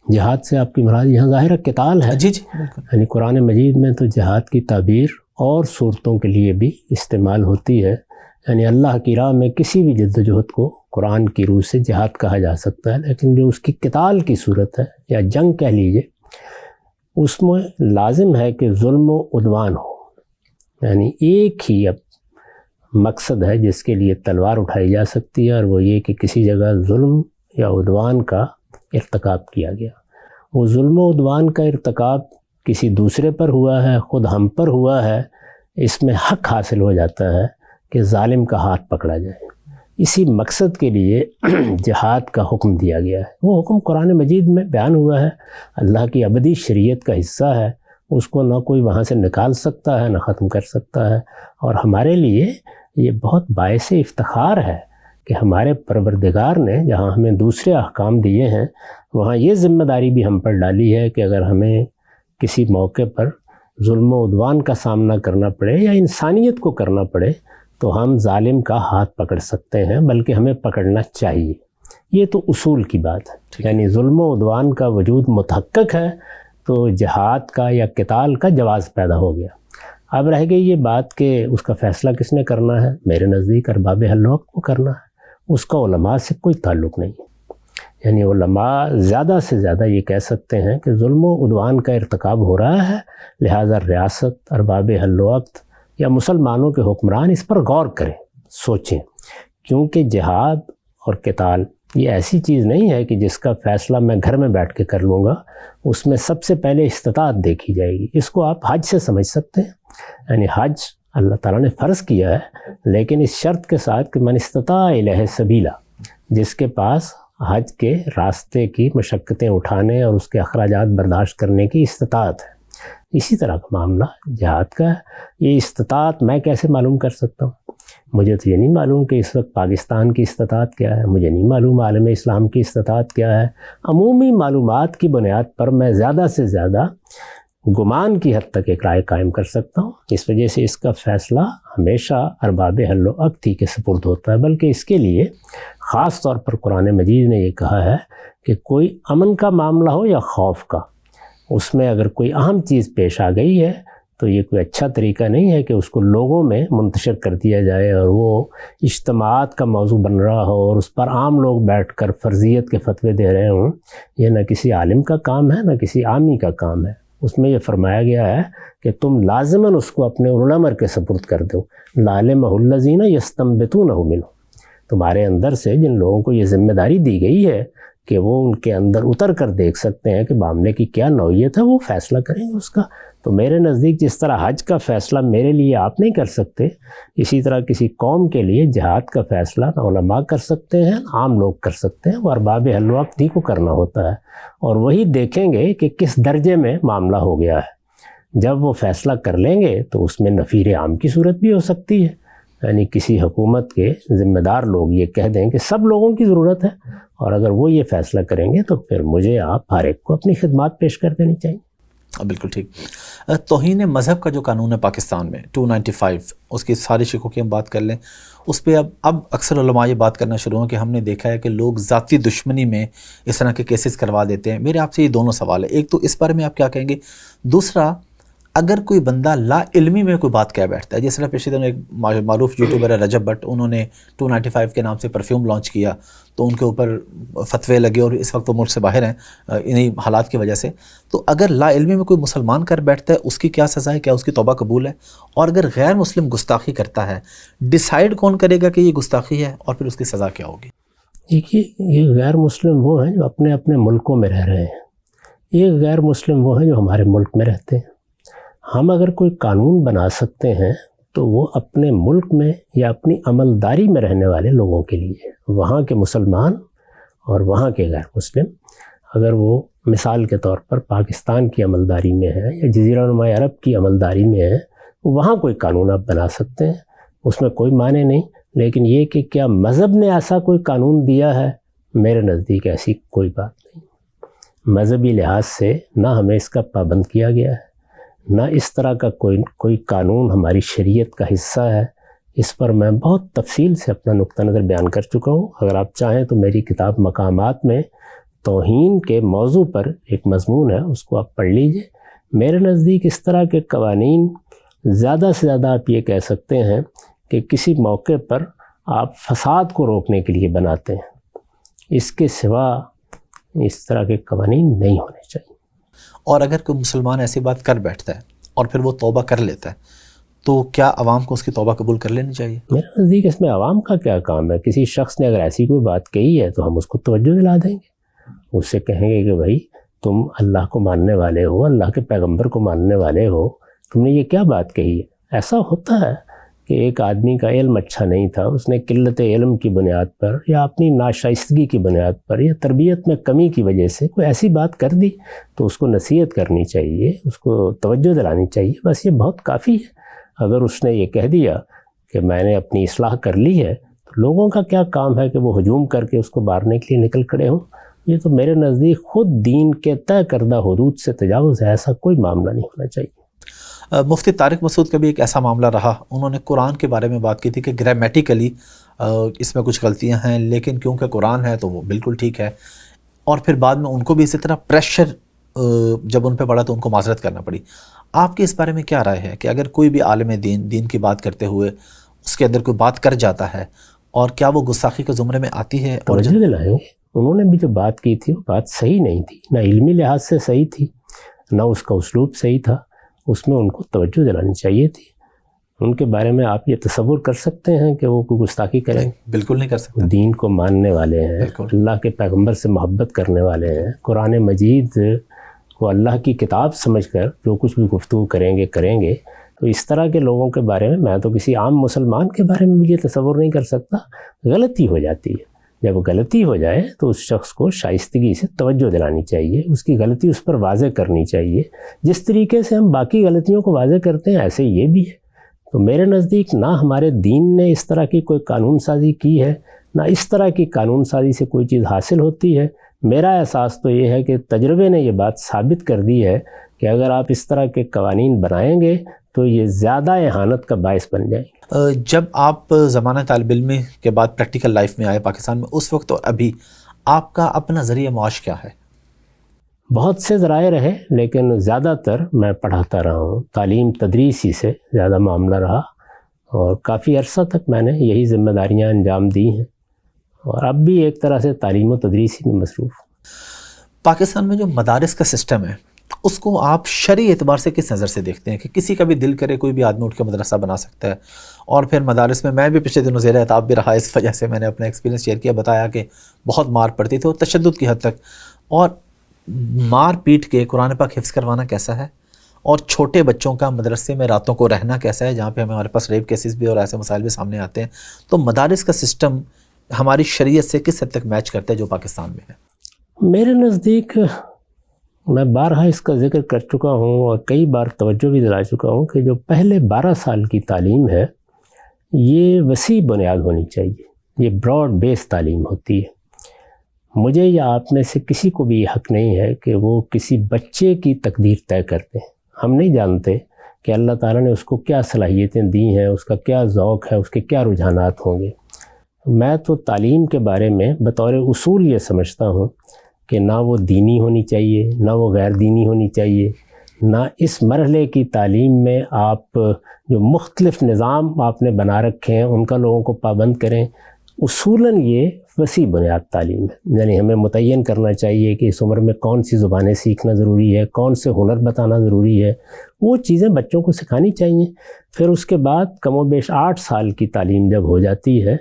جہاد سے آپ کی مراد یہاں ظاہر قتال ہے، جی بالکل، یعنی قرآن مجید میں تو جہاد کی تعبیر اور صورتوں کے لیے بھی استعمال ہوتی ہے، یعنی اللہ کی راہ میں کسی بھی جد و جہد کو قرآن کی روح سے جہاد کہا جا سکتا ہے، لیکن جو اس کی قتال کی صورت ہے یا جنگ کہہ لیجئے، اس میں لازم ہے کہ ظلم و عدوان ہو، یعنی ایک ہی اب مقصد ہے جس کے لیے تلوار اٹھائی جا سکتی ہے، اور وہ یہ کہ کسی جگہ ظلم یا عدوان کا ارتکاب کیا گیا۔ وہ ظلم و عدوان کا ارتکاب کسی دوسرے پر ہوا ہے، خود ہم پر ہوا ہے، اس میں حق حاصل ہو جاتا ہے کہ ظالم کا ہاتھ پکڑا جائے۔ اسی مقصد کے لیے جہاد کا حکم دیا گیا ہے۔ وہ حکم قرآن مجید میں بیان ہوا ہے، اللہ کی ابدی شریعت کا حصہ ہے، اس کو نہ کوئی وہاں سے نکال سکتا ہے نہ ختم کر سکتا ہے۔ اور ہمارے لیے یہ بہت باعث افتخار ہے کہ ہمارے پروردگار نے جہاں ہمیں دوسرے احکام دیے ہیں، وہاں یہ ذمہ داری بھی ہم پر ڈالی ہے کہ اگر ہمیں کسی موقع پر ظلم و عدوان کا سامنا کرنا پڑے یا انسانیت کو کرنا پڑے تو ہم ظالم کا ہاتھ پکڑ سکتے ہیں، بلکہ ہمیں پکڑنا چاہیے۔ یہ تو اصول کی بات ہے، یعنی ظلم و عدوان کا وجود متحقق ہے تو جہاد کا یا قتال کا جواز پیدا ہو گیا۔ اب رہ گئی یہ بات کہ اس کا فیصلہ کس نے کرنا ہے۔ میرے نزدیک ارباب حل و عقد کو کرنا ہے، اس کا علماء سے کوئی تعلق نہیں ہے۔ یعنی علماء زیادہ سے زیادہ یہ کہہ سکتے ہیں کہ ظلم و عدوان کا ارتکاب ہو رہا ہے، لہٰذا ریاست، ارباب حل و عقد یا مسلمانوں کے حکمران اس پر غور کریں، سوچیں، کیونکہ جہاد اور قتال یہ ایسی چیز نہیں ہے کہ جس کا فیصلہ میں گھر میں بیٹھ کے کر لوں گا۔ اس میں سب سے پہلے استطاعت دیکھی جائے گی۔ اس کو آپ حج سے سمجھ سکتے ہیں، یعنی حج اللہ تعالیٰ نے فرض کیا ہے، لیکن اس شرط کے ساتھ کہ من استطاع الیہ سبیلا، جس کے پاس حج کے راستے کی مشقتیں اٹھانے اور اس کے اخراجات برداشت کرنے کی استطاعت ہے۔ اسی طرح کا معاملہ جہاد کا ہے۔ یہ استطاعت میں کیسے معلوم کر سکتا ہوں؟ مجھے تو یہ نہیں معلوم کہ اس وقت پاکستان کی استطاعت کیا ہے، مجھے نہیں معلوم عالم اسلام کی استطاعت کیا ہے۔ عمومی معلومات کی بنیاد پر میں زیادہ سے زیادہ گمان کی حد تک ایک رائے قائم کر سکتا ہوں۔ اس وجہ سے اس کا فیصلہ ہمیشہ ارباب حل و عقد ہی کے سپرد ہوتا ہے، بلکہ اس کے لیے خاص طور پر قرآن مجید نے یہ کہا ہے کہ کوئی امن کا معاملہ ہو یا خوف کا، اس میں اگر کوئی اہم چیز پیش آ گئی ہے تو یہ کوئی اچھا طریقہ نہیں ہے کہ اس کو لوگوں میں منتشر کر دیا جائے اور وہ اجتماعات کا موضوع بن رہا ہو اور اس پر عام لوگ بیٹھ کر فرضیت کے فتوے دے رہے ہوں۔ یہ نہ کسی عالم کا کام ہے نہ کسی عامی کا کام ہے۔ اس میں یہ فرمایا گیا ہے کہ تم لازماً اس کو اپنے اولو الامر کے سپرد کر دو، لعلمہ الذین یستنبطونہ منہ، تمہارے اندر سے جن لوگوں کو یہ ذمہ داری دی گئی ہے کہ وہ ان کے اندر اتر کر دیکھ سکتے ہیں کہ معاملے کی کیا نوعیت ہے، وہ فیصلہ کریں گے اس کا۔ تو میرے نزدیک جس طرح حج کا فیصلہ میرے لیے آپ نہیں کر سکتے، اسی طرح کسی قوم کے لیے جہاد کا فیصلہ نہ علماء کر سکتے ہیں نہ عام لوگ کر سکتے ہیں، وہ ارباب حل و عقد ہی کو کرنا ہوتا ہے، اور وہی دیکھیں گے کہ کس درجے میں معاملہ ہو گیا ہے۔ جب وہ فیصلہ کر لیں گے تو اس میں نفیر عام کی صورت بھی ہو سکتی ہے، یعنی کسی حکومت کے ذمہ دار لوگ یہ کہہ دیں کہ سب لوگوں کی ضرورت ہے، اور اگر وہ یہ فیصلہ کریں گے تو پھر مجھے آپ ہر ایک کو اپنی خدمات پیش کر دینی چاہیے۔ بالکل ٹھیک۔ توہین مذہب کا جو قانون ہے پاکستان میں 295، اس کی ساری شکوں کی ہم بات کر لیں، اس پہ اب اکثر علماء یہ بات کرنا شروع ہیں کہ ہم نے دیکھا ہے کہ لوگ ذاتی دشمنی میں اس طرح کے کیسز کروا دیتے ہیں۔ میرے آپ سے یہ دونوں سوال ہے، ایک تو اس بارے میں آپ کیا کہیں گے، دوسرا اگر کوئی بندہ لا علمی میں کوئی بات کہہ بیٹھتا ہے، جس طرح پیشے دنوں ایک معروف یوٹیوبر ہے رجب بٹ، انہوں نے 295 کے نام سے پرفیوم لانچ کیا تو ان کے اوپر فتوے لگے اور اس وقت وہ ملک سے باہر ہیں انہی حالات کی وجہ سے۔ تو اگر لا علمی میں کوئی مسلمان کر بیٹھتا ہے اس کی کیا سزا ہے، کیا اس کی توبہ قبول ہے؟ اور اگر غیر مسلم گستاخی کرتا ہے، ڈیسائیڈ کون کرے گا کہ یہ گستاخی ہے اور پھر اس کی سزا کیا ہوگی؟ دیکھیے، یہ غیر مسلم وہ ہیں جو اپنے اپنے ملکوں میں رہ رہے ہیں، یہ غیر مسلم وہ ہیں جو ہمارے ملک میں رہتے ہیں۔ ہم اگر کوئی قانون بنا سکتے ہیں تو وہ اپنے ملک میں یا اپنی عملداری میں رہنے والے لوگوں کے لیے، وہاں کے مسلمان اور وہاں کے غیر مسلم، اگر وہ مثال کے طور پر پاکستان کی عملداری میں ہے یا جزیرہ نما عرب کی عملداری میں ہے، وہاں کوئی قانون آپ بنا سکتے ہیں، اس میں کوئی معنی نہیں۔ لیکن یہ کہ کیا مذہب نے ایسا کوئی قانون دیا ہے، میرے نزدیک ایسی کوئی بات نہیں۔ مذہبی لحاظ سے نہ ہمیں اس کا پابند کیا گیا ہے، نہ اس طرح کا کوئی قانون ہماری شریعت کا حصہ ہے۔ اس پر میں بہت تفصیل سے اپنا نقطہ نظر بیان کر چکا ہوں، اگر آپ چاہیں تو میری کتاب مقامات میں توہین کے موضوع پر ایک مضمون ہے، اس کو آپ پڑھ لیجئے۔ میرے نزدیک اس طرح کے قوانین زیادہ سے زیادہ آپ یہ کہہ سکتے ہیں کہ کسی موقع پر آپ فساد کو روکنے کے لیے بناتے ہیں، اس کے سوا اس طرح کے قوانین نہیں ہونے چاہیے۔ اور اگر کوئی مسلمان ایسی بات کر بیٹھتا ہے اور پھر وہ توبہ کر لیتا ہے تو کیا عوام کو اس کی توبہ قبول کر لینی چاہیے؟ میرے نزدیک اس میں عوام کا کیا کام ہے؟ کسی شخص نے اگر ایسی کوئی بات کہی ہے تو ہم اس کو توجہ دلا دیں گے، اس سے کہیں گے کہ بھائی تم اللہ کو ماننے والے ہو، اللہ کے پیغمبر کو ماننے والے ہو، تم نے یہ کیا بات کہی ہے؟ ایسا ہوتا ہے کہ ایک آدمی کا علم اچھا نہیں تھا، اس نے قلت علم کی بنیاد پر یا اپنی ناشائستگی کی بنیاد پر یا تربیت میں کمی کی وجہ سے کوئی ایسی بات کر دی تو اس کو نصیحت کرنی چاہیے، اس کو توجہ دلانی چاہیے، بس یہ بہت کافی ہے۔ اگر اس نے یہ کہہ دیا کہ میں نے اپنی اصلاح کر لی ہے تو لوگوں کا کیا کام ہے کہ وہ ہجوم کر کے اس کو مارنے کے لیے نکل کھڑے ہوں؟ یہ تو میرے نزدیک خود دین کے طے کردہ حدود سے تجاوز ہے، ایسا کوئی معاملہ نہیں ہونا چاہیے۔ مفتی طارق مسعود کا بھی ایک ایسا معاملہ رہا، انہوں نے قرآن کے بارے میں بات کی تھی کہ گرامیٹیکلی اس میں کچھ غلطیاں ہیں، لیکن کیونکہ قرآن ہے تو وہ بالکل ٹھیک ہے، اور پھر بعد میں ان کو بھی اسی طرح پریشر جب ان پہ پڑا تو ان کو معذرت کرنا پڑی۔ آپ کی اس بارے میں کیا رائے ہے کہ اگر کوئی بھی عالم دین کی بات کرتے ہوئے اس کے اندر کوئی بات کر جاتا ہے اور کیا وہ گستاخی کے زمرے میں آتی ہے؟ اور توجہ دلائیں گے، انہوں نے بھی جو بات کی تھی وہ بات صحیح نہیں تھی، نہ علمی لحاظ سے صحیح تھی، نہ اس کا اسلوب صحیح تھا، اس میں ان کو توجہ دلانی چاہیے تھی۔ ان کے بارے میں آپ یہ تصور کر سکتے ہیں کہ وہ کوئی گستاخی کریں؟ بالکل نہیں کر سکتے۔ دین کو ماننے والے ہیں، اللہ کے پیغمبر سے محبت کرنے والے ہیں، قرآن مجید کو اللہ کی کتاب سمجھ کر جو کچھ بھی گفتگو کریں گے تو اس طرح کے لوگوں کے بارے میں تو کسی عام مسلمان کے بارے میں بھی یہ تصور نہیں کر سکتا۔ غلطی ہو جاتی ہے، جب غلطی ہو جائے تو اس شخص کو شائستگی سے توجہ دلانی چاہیے، اس کی غلطی اس پر واضح کرنی چاہیے، جس طریقے سے ہم باقی غلطیوں کو واضح کرتے ہیں ایسے یہ بھی ہے۔ تو میرے نزدیک نہ ہمارے دین نے اس طرح کی کوئی قانون سازی کی ہے، نہ اس طرح کی قانون سازی سے کوئی چیز حاصل ہوتی ہے۔ میرا احساس تو یہ ہے کہ تجربے نے یہ بات ثابت کر دی ہے کہ اگر آپ اس طرح کے قوانین بنائیں گے تو یہ زیادہ اہانت کا باعث بن جائیں گے۔ جب آپ زمانہ طالب علم کے بعد پریکٹیکل لائف میں آئے پاکستان میں، اس وقت اور ابھی آپ کا اپنا ذریعہ معاش کیا ہے؟ بہت سے ذرائع رہے، لیکن زیادہ تر میں پڑھاتا رہا ہوں، تعلیم تدریسی سے زیادہ معاملہ رہا، اور کافی عرصہ تک میں نے یہی ذمہ داریاں انجام دی ہیں، اور اب بھی ایک طرح سے تعلیم و تدریسی میں مصروف ہوں۔ پاکستان میں جو مدارس کا سسٹم ہے اس کو آپ شرعی اعتبار سے کس نظر سے دیکھتے ہیں کہ کسی کا بھی دل کرے کوئی بھی آدمی اٹھ کے مدرسہ بنا سکتا ہے؟ اور پھر مدارس میں بھی پچھلے دنوں زیر اعتاب بھی رہا، اس وجہ سے میں نے اپنا ایکسپیرینس شیئر کیا، بتایا کہ بہت مار پڑتی تھی اور تشدد کی حد تک، اور مار پیٹ کے قرآن پاک حفظ کروانا کیسا ہے، اور چھوٹے بچوں کا مدرسے میں راتوں کو رہنا کیسا ہے، جہاں پہ ہمارے پاس ریپ کیسز بھی اور ایسے مسائل بھی سامنے آتے ہیں۔ تو مدارس کا سسٹم ہماری شریعت سے کس حد تک میچ کرتا ہے جو پاکستان میں ہے؟ میرے نزدیک میں بارہا اس کا ذکر کر چکا ہوں اور کئی بار توجہ بھی دلا چکا ہوں کہ جو پہلے 12 سال کی تعلیم ہے یہ وسیع بنیاد ہونی چاہیے، یہ براڈ بیس تعلیم ہوتی ہے۔ مجھے یا آپ میں سے کسی کو بھی حق نہیں ہے کہ وہ کسی بچے کی تقدیر طے کرتے ہیں۔ ہم نہیں جانتے کہ اللہ تعالیٰ نے اس کو کیا صلاحیتیں دی ہیں، اس کا کیا ذوق ہے، اس کے کیا رجحانات ہوں گے۔ میں تو تعلیم کے بارے میں بطور اصول یہ سمجھتا ہوں کہ نہ وہ دینی ہونی چاہیے، نہ وہ غیر دینی ہونی چاہیے، نہ اس مرحلے کی تعلیم میں آپ جو مختلف نظام آپ نے بنا رکھے ہیں ان کا لوگوں کو پابند کریں۔ اصولاً یہ وسیع بنیاد تعلیم ہے، یعنی ہمیں متعین کرنا چاہیے کہ اس عمر میں کون سی زبانیں سیکھنا ضروری ہے، کون سے ہنر بتانا ضروری ہے، وہ چیزیں بچوں کو سکھانی چاہیے۔ پھر اس کے بعد کم و بیش 8 سال کی تعلیم جب ہو جاتی ہے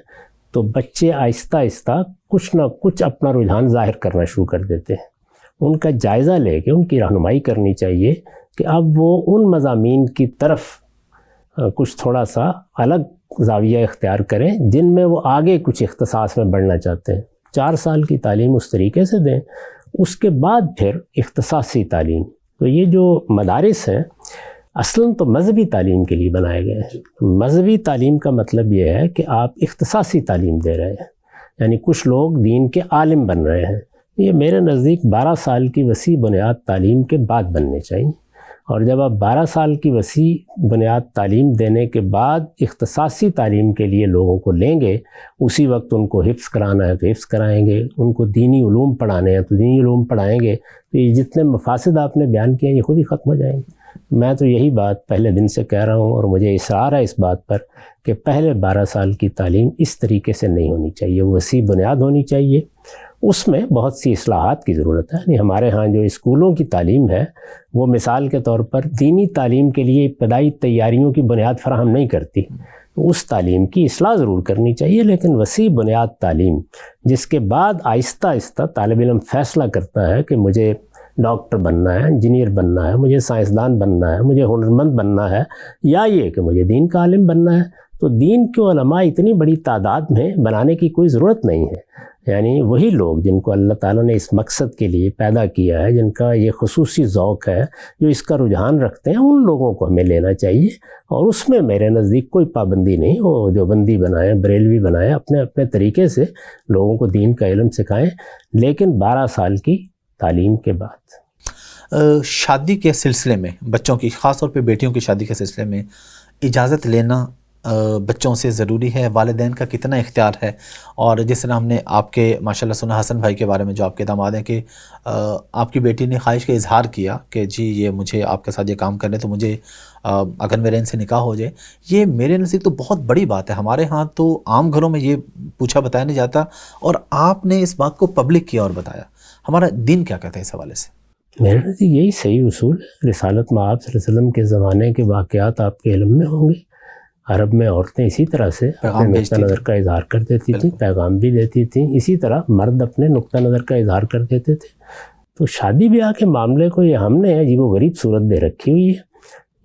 تو بچے آہستہ آہستہ کچھ نہ کچھ اپنا رجحان ظاہر کرنا شروع کر دیتے ہیں۔ ان کا جائزہ لے کے ان کی رہنمائی کرنی چاہیے کہ اب وہ ان مضامین کی طرف کچھ تھوڑا سا الگ زاویہ اختیار کریں جن میں وہ آگے کچھ اختصاص میں بڑھنا چاہتے ہیں۔ 4 سال کی تعلیم اس طریقے سے دیں، اس کے بعد پھر اختصاصی تعلیم۔ تو یہ جو مدارس ہیں اصلاً تو مذہبی تعلیم کے لیے بنائے گئے ہیں۔ مذہبی تعلیم کا مطلب یہ ہے کہ آپ اختصاصی تعلیم دے رہے ہیں، یعنی کچھ لوگ دین کے عالم بن رہے ہیں۔ یہ میرے نزدیک 12 سال کی وسیع بنیاد تعلیم کے بعد بننے چاہیے، اور جب آپ 12 سال کی وسیع بنیاد تعلیم دینے کے بعد اختصاصی تعلیم کے لیے لوگوں کو لیں گے، اسی وقت ان کو حفظ کرانا ہے تو حفظ کرائیں گے، ان کو دینی علوم پڑھانے ہیں تو دینی علوم پڑھائیں گے، تو یہ جتنے مفاسد آپ نے بیان کیے ہیں یہ خود ہی ختم ہو جائیں گے۔ میں تو یہی بات پہلے دن سے کہہ رہا ہوں اور مجھے اصرار ہے اس بات پر کہ پہلے 12 سال کی تعلیم اس طریقے سے نہیں ہونی چاہیے، وسیع بنیاد ہونی چاہیے، اس میں بہت سی اصلاحات کی ضرورت ہے۔ یعنی ہمارے ہاں جو اسکولوں کی تعلیم ہے وہ مثال کے طور پر دینی تعلیم کے لیے ابتدائی تیاریوں کی بنیاد فراہم نہیں کرتی، اس تعلیم کی اصلاح ضرور کرنی چاہیے، لیکن وسیع بنیاد تعلیم جس کے بعد آہستہ آہستہ طالب علم فیصلہ کرتا ہے کہ مجھے ڈاکٹر بننا ہے، انجینئر بننا ہے، مجھے سائنسدان بننا ہے، مجھے ہنرمند بننا ہے، یا یہ کہ مجھے دین کا عالم بننا ہے، تو دین کے علماء اتنی بڑی تعداد میں بنانے کی کوئی ضرورت نہیں ہے۔ یعنی وہی لوگ جن کو اللہ تعالیٰ نے اس مقصد کے لیے پیدا کیا ہے، جن کا یہ خصوصی ذوق ہے، جو اس کا رجحان رکھتے ہیں، ان لوگوں کو ہمیں لینا چاہیے، اور اس میں میرے نزدیک کوئی پابندی نہیں، وہ جو بندی بنائیں، بریلوی بنائیں، اپنے اپنے طریقے سے لوگوں کو دین کا علم سکھائیں، لیکن 12 سال کی تعلیم کے بعد۔ شادی کے سلسلے میں بچوں کی، خاص طور پہ بیٹیوں کی شادی کے سلسلے میں اجازت لینا بچوں سے ضروری ہے؟ والدین کا کتنا اختیار ہے؟ اور جس طرح ہم نے آپ کے ماشاءاللہ سنا حسن بھائی کے بارے میں، جو آپ کے داماد ہیں، کہ آپ کی بیٹی نے خواہش کا اظہار کیا کہ جی یہ مجھے آپ کے ساتھ یہ کام کرنے، تو مجھے اگر میرے ان سے نکاح ہو جائے، یہ میرے نزدیک تو بہت بڑی بات ہے۔ ہمارے ہاں تو عام گھروں میں یہ پوچھا بتایا نہیں جاتا، اور آپ نے اس بات کو پبلک کیا اور بتایا۔ ہمارا دین کیا کہتا ہے اس حوالے سے؟ میرے نزدیک یہی صحیح اصول ہے۔ رسالت مآب صلی اللہ علیہ وسلم کے زمانے کے واقعات آپ کے علم میں ہوں گے۔ عرب میں عورتیں اسی طرح سے اپنے نقطہ نظر کا اظہار کر دیتی تھیں، پیغام بھی دیتی تھیں، اسی طرح مرد اپنے نقطہ نظر کا اظہار کر دیتے تھے۔ تو شادی بیاہ کے معاملے کو یہ ہم نے عجیب و غریب صورت دے رکھی ہوئی ہے۔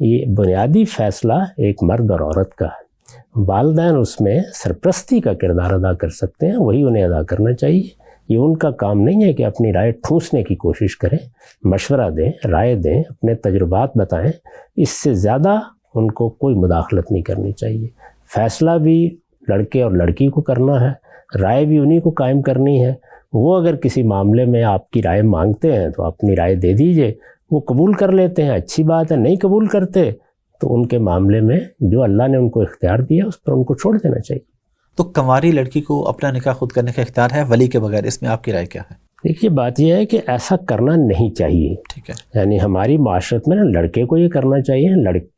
یہ بنیادی فیصلہ ایک مرد اور عورت کا ہے۔ والدین اس میں سرپرستی کا کردار ادا کر سکتے ہیں، وہی انہیں ادا کرنا چاہیے۔ یہ ان کا کام نہیں ہے کہ اپنی رائے ٹھونسنے کی کوشش کریں، مشورہ دیں، رائے دیں، اپنے تجربات بتائیں۔ اس سے زیادہ ان کو کوئی مداخلت نہیں کرنی چاہیے۔ فیصلہ بھی لڑکے اور لڑکی کو کرنا ہے، رائے بھی انہی کو قائم کرنی ہے۔ وہ اگر کسی معاملے میں آپ کی رائے مانگتے ہیں تو اپنی رائے دے دیجئے، وہ قبول کر لیتے ہیں، اچھی بات ہے، نہیں قبول کرتے تو ان کے معاملے میں جو اللہ نے ان کو اختیار دیا اس پر ان کو چھوڑ دینا چاہیے۔ تو کنواری لڑکی کو اپنا نکاح خود کرنے کا اختیار ہے ولی کے بغیر، اس میں آپ کی رائے کیا ہے؟ دیکھیے بات یہ ہے کہ ایسا کرنا نہیں چاہیے۔ ٹھیک ہے، یعنی ہماری معاشرت میں نا لڑکے کو یہ کرنا چاہیے،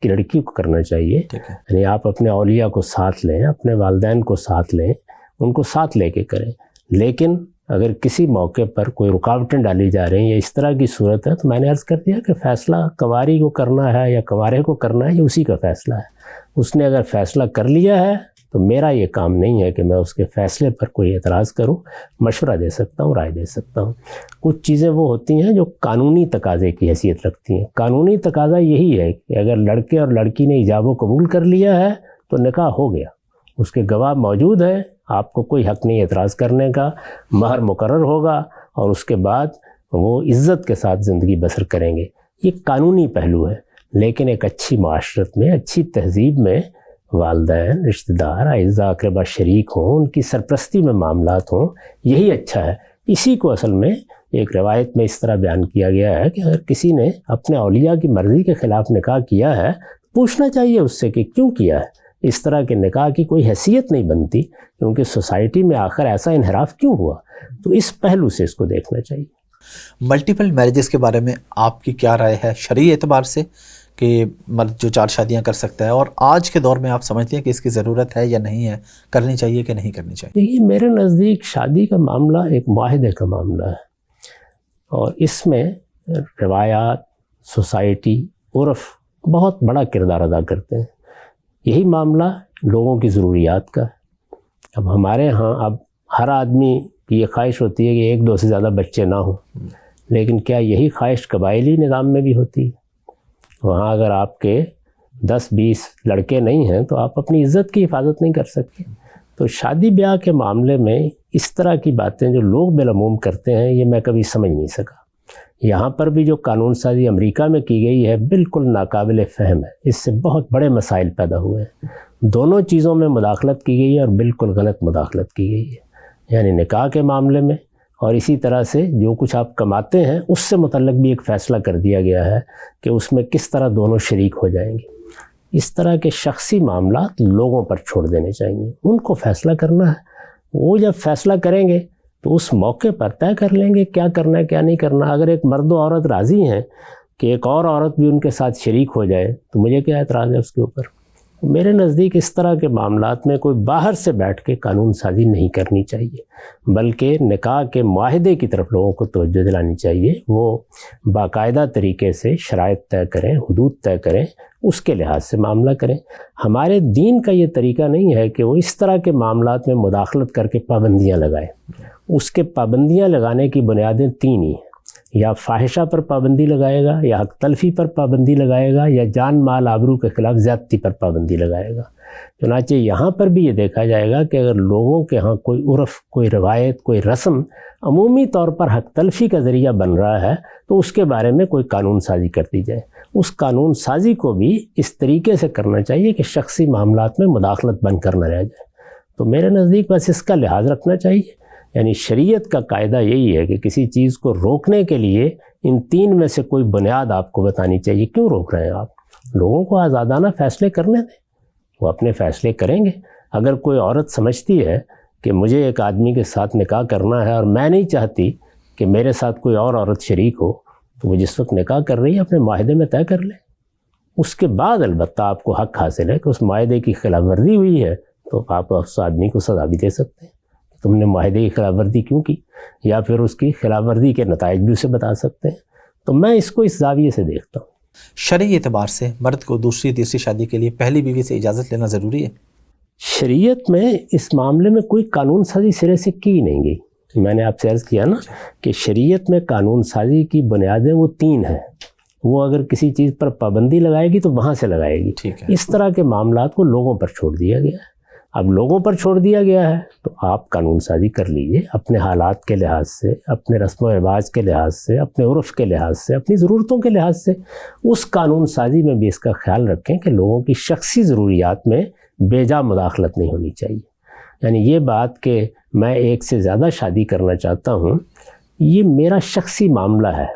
لڑکی کو کرنا چاہیے۔ ٹھیک ہے، یعنی آپ اپنے اولیاء کو ساتھ لیں، اپنے والدین کو ساتھ لیں، ان کو ساتھ لے کے کریں۔ لیکن اگر کسی موقع پر کوئی رکاوٹیں ڈالی جا رہی ہیں یا اس طرح کی صورت ہے تو میں نے عرض کر دیا کہ فیصلہ کنواری کو کرنا ہے یا کنوارے کو کرنا ہے، یہ اسی کا فیصلہ ہے۔ اس نے اگر فیصلہ کر لیا ہے تو میرا یہ کام نہیں ہے کہ میں اس کے فیصلے پر کوئی اعتراض کروں، مشورہ دے سکتا ہوں، رائے دے سکتا ہوں۔ کچھ چیزیں وہ ہوتی ہیں جو قانونی تقاضے کی حیثیت رکھتی ہیں۔ قانونی تقاضا یہی ہے کہ اگر لڑکے اور لڑکی نے ایجاب و قبول کر لیا ہے تو نکاح ہو گیا، اس کے گواہ موجود ہیں، آپ کو کوئی حق نہیں اعتراض کرنے کا، مہر مقرر ہوگا اور اس کے بعد وہ عزت کے ساتھ زندگی بسر کریں گے۔ یہ قانونی پہلو ہے، لیکن ایک اچھی معاشرت میں، اچھی تہذیب میں والدین، رشتہ دار، اعزاء اقربا شریک ہوں، ان کی سرپرستی میں معاملات ہوں، یہی اچھا ہے۔ اسی کو اصل میں ایک روایت میں اس طرح بیان کیا گیا ہے کہ اگر کسی نے اپنے اولیاء کی مرضی کے خلاف نکاح کیا ہے پوچھنا چاہیے اس سے کہ کیوں کیا ہے۔ اس طرح کے نکاح کی کوئی حیثیت نہیں بنتی، کیونکہ سوسائٹی میں آخر ایسا انحراف کیوں ہوا، تو اس پہلو سے اس کو دیکھنا چاہیے۔ ملٹیپل میرجز کے بارے میں آپ کی کیا رائے ہے شرعی اعتبار سے، کہ مرد جو 4 شادیاں کر سکتا ہے، اور آج کے دور میں آپ سمجھتے ہیں کہ اس کی ضرورت ہے یا نہیں ہے، کرنی چاہیے کہ نہیں کرنی چاہیے؟ دیکھیے میرے نزدیک شادی کا معاملہ ایک معاہدے کا معاملہ ہے، اور اس میں روایات، سوسائٹی، عرف بہت بڑا کردار ادا کرتے ہیں۔ یہی معاملہ لوگوں کی ضروریات کا ہے۔ اب ہمارے ہاں اب ہر آدمی کی یہ خواہش ہوتی ہے کہ 1-2 سے زیادہ بچے نہ ہوں، لیکن کیا یہی خواہش قبائلی نظام میں بھی ہوتی ہے؟ وہاں اگر آپ کے 10-20 لڑکے نہیں ہیں تو آپ اپنی عزت کی حفاظت نہیں کر سکتے۔ تو شادی بیاہ کے معاملے میں اس طرح کی باتیں جو لوگ بالعموم کرتے ہیں، یہ میں کبھی سمجھ نہیں سکا۔ یہاں پر بھی جو قانون سازی امریکہ میں کی گئی ہے بالکل ناقابل فہم ہے، اس سے بہت بڑے مسائل پیدا ہوئے ہیں۔ دونوں چیزوں میں مداخلت کی گئی ہے اور بالکل غلط مداخلت کی گئی ہے، یعنی نکاح کے معاملے میں، اور اسی طرح سے جو کچھ آپ کماتے ہیں اس سے متعلق بھی ایک فیصلہ کر دیا گیا ہے کہ اس میں کس طرح دونوں شریک ہو جائیں گے۔ اس طرح کے شخصی معاملات لوگوں پر چھوڑ دینے چاہیے، ان کو فیصلہ کرنا ہے۔ وہ جب فیصلہ کریں گے تو اس موقع پر طے کر لیں گے کیا کرنا ہے کیا نہیں کرنا۔ اگر ایک مرد و عورت راضی ہیں کہ ایک اور عورت بھی ان کے ساتھ شریک ہو جائے تو مجھے کیا اعتراض ہے اس کے اوپر؟ میرے نزدیک اس طرح کے معاملات میں کوئی باہر سے بیٹھ کے قانون سازی نہیں کرنی چاہیے، بلکہ نکاح کے معاہدے کی طرف لوگوں کو توجہ دلانی چاہیے۔ وہ باقاعدہ طریقے سے شرائط طے کریں، حدود طے کریں، اس کے لحاظ سے معاملہ کریں۔ ہمارے دین کا یہ طریقہ نہیں ہے کہ وہ اس طرح کے معاملات میں مداخلت کر کے پابندیاں لگائے۔ اس کے پابندیاں لگانے کی بنیادیں تین ہی ہیں، یا فاحشہ پر پابندی لگائے گا، یا حق تلفی پر پابندی لگائے گا، یا جان مال آبرو کے خلاف زیادتی پر پابندی لگائے گا۔ چنانچہ یہاں پر بھی یہ دیکھا جائے گا کہ اگر لوگوں کے ہاں کوئی عرف، کوئی روایت، کوئی رسم عمومی طور پر حق تلفی کا ذریعہ بن رہا ہے تو اس کے بارے میں کوئی قانون سازی کر دی جائے۔ اس قانون سازی کو بھی اس طریقے سے کرنا چاہیے کہ شخصی معاملات میں مداخلت بند کر نہ رہ جائے۔ تو میرے نزدیک بس اس کا لحاظ رکھنا چاہیے، یعنی شریعت کا قاعدہ یہی ہے کہ کسی چیز کو روکنے کے لیے ان تین میں سے کوئی بنیاد آپ کو بتانی چاہیے۔ کیوں روک رہے ہیں آپ؟ لوگوں کو آزادانہ فیصلے کرنے دیں، وہ اپنے فیصلے کریں گے۔ اگر کوئی عورت سمجھتی ہے کہ مجھے ایک آدمی کے ساتھ نکاح کرنا ہے اور میں نہیں چاہتی کہ میرے ساتھ کوئی اور عورت شریک ہو، تو وہ جس وقت نکاح کر رہی ہے اپنے معاہدے میں طے کر لے۔ اس کے بعد البتہ آپ کو حق حاصل ہے کہ اس معاہدے کی خلاف ورزی ہوئی ہے تو آپ اس آدمی کو سزا بھی دے سکتے ہیں، تم نے معاہدے کی خلاف ورزی کیوں کی، یا پھر اس کی خلاف ورزی کے نتائج بھی اسے بتا سکتے ہیں۔ تو میں اس کو اس زاویے سے دیکھتا ہوں۔ شرعی اعتبار سے مرد کو دوسری تیسری شادی کے لیے پہلی بیوی سے اجازت لینا ضروری ہے؟ شریعت میں اس معاملے میں کوئی قانون سازی سرے سے کی نہیں گئی۔ میں نے آپ سے عرض کیا نا کہ شریعت میں قانون سازی کی بنیادیں وہ تین ہیں، وہ اگر کسی چیز پر پابندی لگائے گی تو وہاں سے لگائے گی۔ اس طرح کے معاملات کو لوگوں پر چھوڑ دیا گیا ہے۔ اب لوگوں پر چھوڑ دیا گیا ہے تو آپ قانون سازی کر لیجئے اپنے حالات کے لحاظ سے، اپنے رسم و رواج کے لحاظ سے، اپنے عرف کے لحاظ سے، اپنی ضرورتوں کے لحاظ سے۔ اس قانون سازی میں بھی اس کا خیال رکھیں کہ لوگوں کی شخصی ضروریات میں بے جا مداخلت نہیں ہونی چاہیے۔ یعنی یہ بات کہ میں ایک سے زیادہ شادی کرنا چاہتا ہوں، یہ میرا شخصی معاملہ ہے،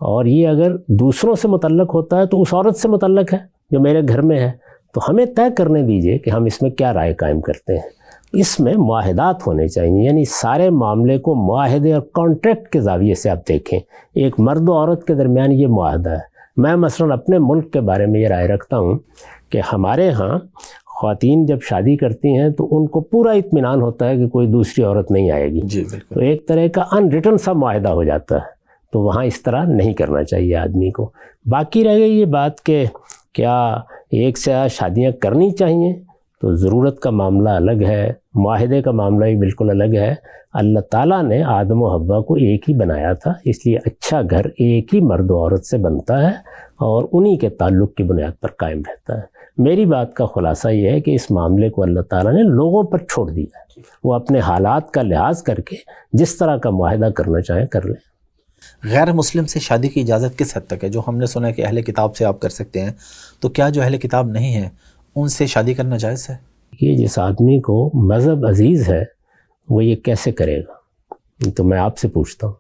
اور یہ اگر دوسروں سے متعلق ہوتا ہے تو اس عورت سے متعلق ہے جو میرے گھر میں ہے، تو ہمیں طے کرنے دیجئے کہ ہم اس میں کیا رائے قائم کرتے ہیں۔ اس میں معاہدات ہونے چاہیے، یعنی سارے معاملے کو معاہدے اور کانٹریکٹ کے زاویے سے آپ دیکھیں۔ ایک مرد و عورت کے درمیان یہ معاہدہ ہے۔ میں مثلا اپنے ملک کے بارے میں یہ رائے رکھتا ہوں کہ ہمارے ہاں خواتین جب شادی کرتی ہیں تو ان کو پورا اطمینان ہوتا ہے کہ کوئی دوسری عورت نہیں آئے گی، جی بالکل، تو ایک طرح کا ان ریٹن سا معاہدہ ہو جاتا ہے۔ تو وہاں اس طرح نہیں کرنا چاہیے آدمی کو۔ باقی رہ گئی یہ بات کہ کیا ایک سے زیادہ شادیاں کرنی چاہیے، تو ضرورت کا معاملہ الگ ہے، معاہدے کا معاملہ ہی بالکل الگ ہے۔ اللہ تعالیٰ نے آدم و حوا کو ایک ہی بنایا تھا، اس لیے اچھا گھر ایک ہی مرد و عورت سے بنتا ہے اور انہی کے تعلق کی بنیاد پر قائم رہتا ہے۔ میری بات کا خلاصہ یہ ہے کہ اس معاملے کو اللہ تعالیٰ نے لوگوں پر چھوڑ دیا ہے، وہ اپنے حالات کا لحاظ کر کے جس طرح کا معاہدہ کرنا چاہیں کر لیں۔ غیر مسلم سے شادی کی اجازت کس حد تک ہے؟ جو ہم نے سنا ہے کہ اہل کتاب سے آپ کر سکتے ہیں، تو کیا جو اہل کتاب نہیں ہیں ان سے شادی کرنا جائز ہے؟ یہ جس آدمی کو مذہب عزیز ہے وہ یہ کیسے کرے گا؟ تو میں آپ سے پوچھتا ہوں،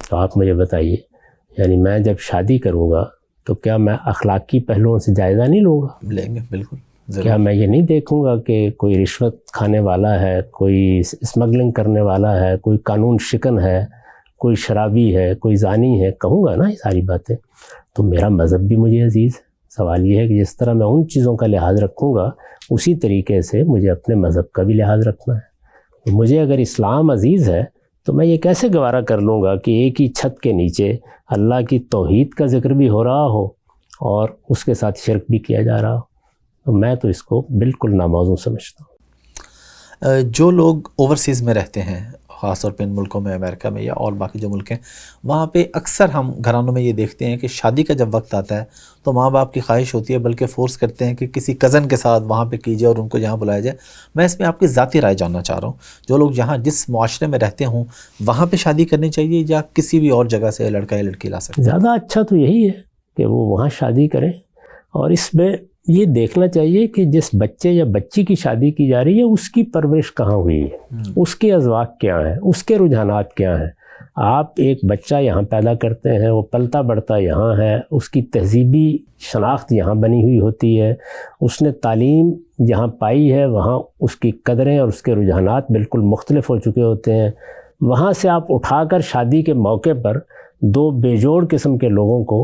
تو آپ مجھے بتائیے، یعنی میں جب شادی کروں گا تو کیا میں اخلاقی پہلوؤں سے جائزہ نہیں لوں گا؟ لیں گے، بالکل ضرور۔ کیا میں یہ نہیں دیکھوں گا کہ کوئی رشوت کھانے والا ہے، کوئی اسمگلنگ کرنے والا ہے، کوئی قانون شکن ہے، کوئی شرابی ہے، کوئی زانی ہے؟ کہوں گا نا یہ ساری باتیں۔ تو میرا مذہب بھی مجھے عزیز ہے۔ سوال یہ ہے کہ جس طرح میں ان چیزوں کا لحاظ رکھوں گا اسی طریقے سے مجھے اپنے مذہب کا بھی لحاظ رکھنا ہے۔ مجھے اگر اسلام عزیز ہے تو میں یہ کیسے گوارا کر لوں گا کہ ایک ہی چھت کے نیچے اللہ کی توحید کا ذکر بھی ہو رہا ہو اور اس کے ساتھ شرک بھی کیا جا رہا ہو؟ تو میں تو اس کو بالکل ناموزوں سمجھتا ہوں۔ جو لوگ اوورسیز میں رہتے ہیں، خاص طور پہ ان ملکوں میں، امریکہ میں یا اور باقی جو ملک ہیں، وہاں پہ اکثر ہم گھرانوں میں یہ دیکھتے ہیں کہ شادی کا جب وقت آتا ہے تو ماں باپ کی خواہش ہوتی ہے، بلکہ فورس کرتے ہیں کہ کسی کزن کے ساتھ وہاں پہ کیجیے اور ان کو یہاں بلایا جائے۔ میں اس میں آپ کی ذاتی رائے جاننا چاہ رہا ہوں، جو لوگ جہاں جس معاشرے میں رہتے ہوں وہاں پہ شادی کرنی چاہیے یا کسی بھی اور جگہ سے لڑکا یا لڑکی لا سکتے ہیں؟ زیادہ اچھا تو یہی ہے کہ وہ وہاں شادی کریں، اور اس میں یہ دیکھنا چاہیے کہ جس بچے یا بچی کی شادی کی جا رہی ہے اس کی پرورش کہاں ہوئی ہے، اس کے اذواق کیا ہیں، اس کے رجحانات کیا ہیں۔ آپ ایک بچہ یہاں پیدا کرتے ہیں، وہ پلتا بڑھتا یہاں ہے، اس کی تہذیبی شناخت یہاں بنی ہوئی ہوتی ہے، اس نے تعلیم جہاں پائی ہے وہاں اس کی قدریں اور اس کے رجحانات بالکل مختلف ہو چکے ہوتے ہیں۔ وہاں سے آپ اٹھا کر شادی کے موقع پر دو بے جوڑ قسم کے لوگوں کو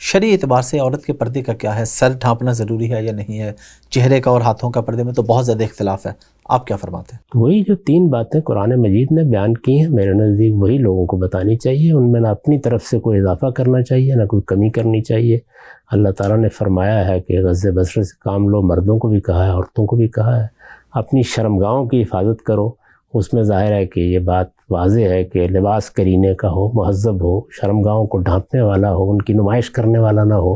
شرعی اعتبار سے عورت کے پردے کا کیا ہے؟ سر ڈھانپنا ضروری ہے یا نہیں ہے؟ چہرے کا اور ہاتھوں کا پردے میں تو بہت زیادہ اختلاف ہے، آپ کیا فرماتے ہیں؟ وہی جو 3 باتیں قرآن مجید نے بیان کی ہیں میرے نزدیک وہی لوگوں کو بتانی چاہیے، ان میں نہ اپنی طرف سے کوئی اضافہ کرنا چاہیے نہ کوئی کمی کرنی چاہیے۔ اللہ تعالیٰ نے فرمایا ہے کہ غض بصر سے کام لو، مردوں کو بھی کہا ہے عورتوں کو بھی کہا ہے، اپنی شرمگاہوں کی حفاظت کرو۔ اس میں ظاہر ہے کہ یہ بات واضح ہے کہ لباس کرینے کا ہو، مہذب ہو، شرمگاہوں کو ڈھانپنے والا ہو، ان کی نمائش کرنے والا نہ ہو،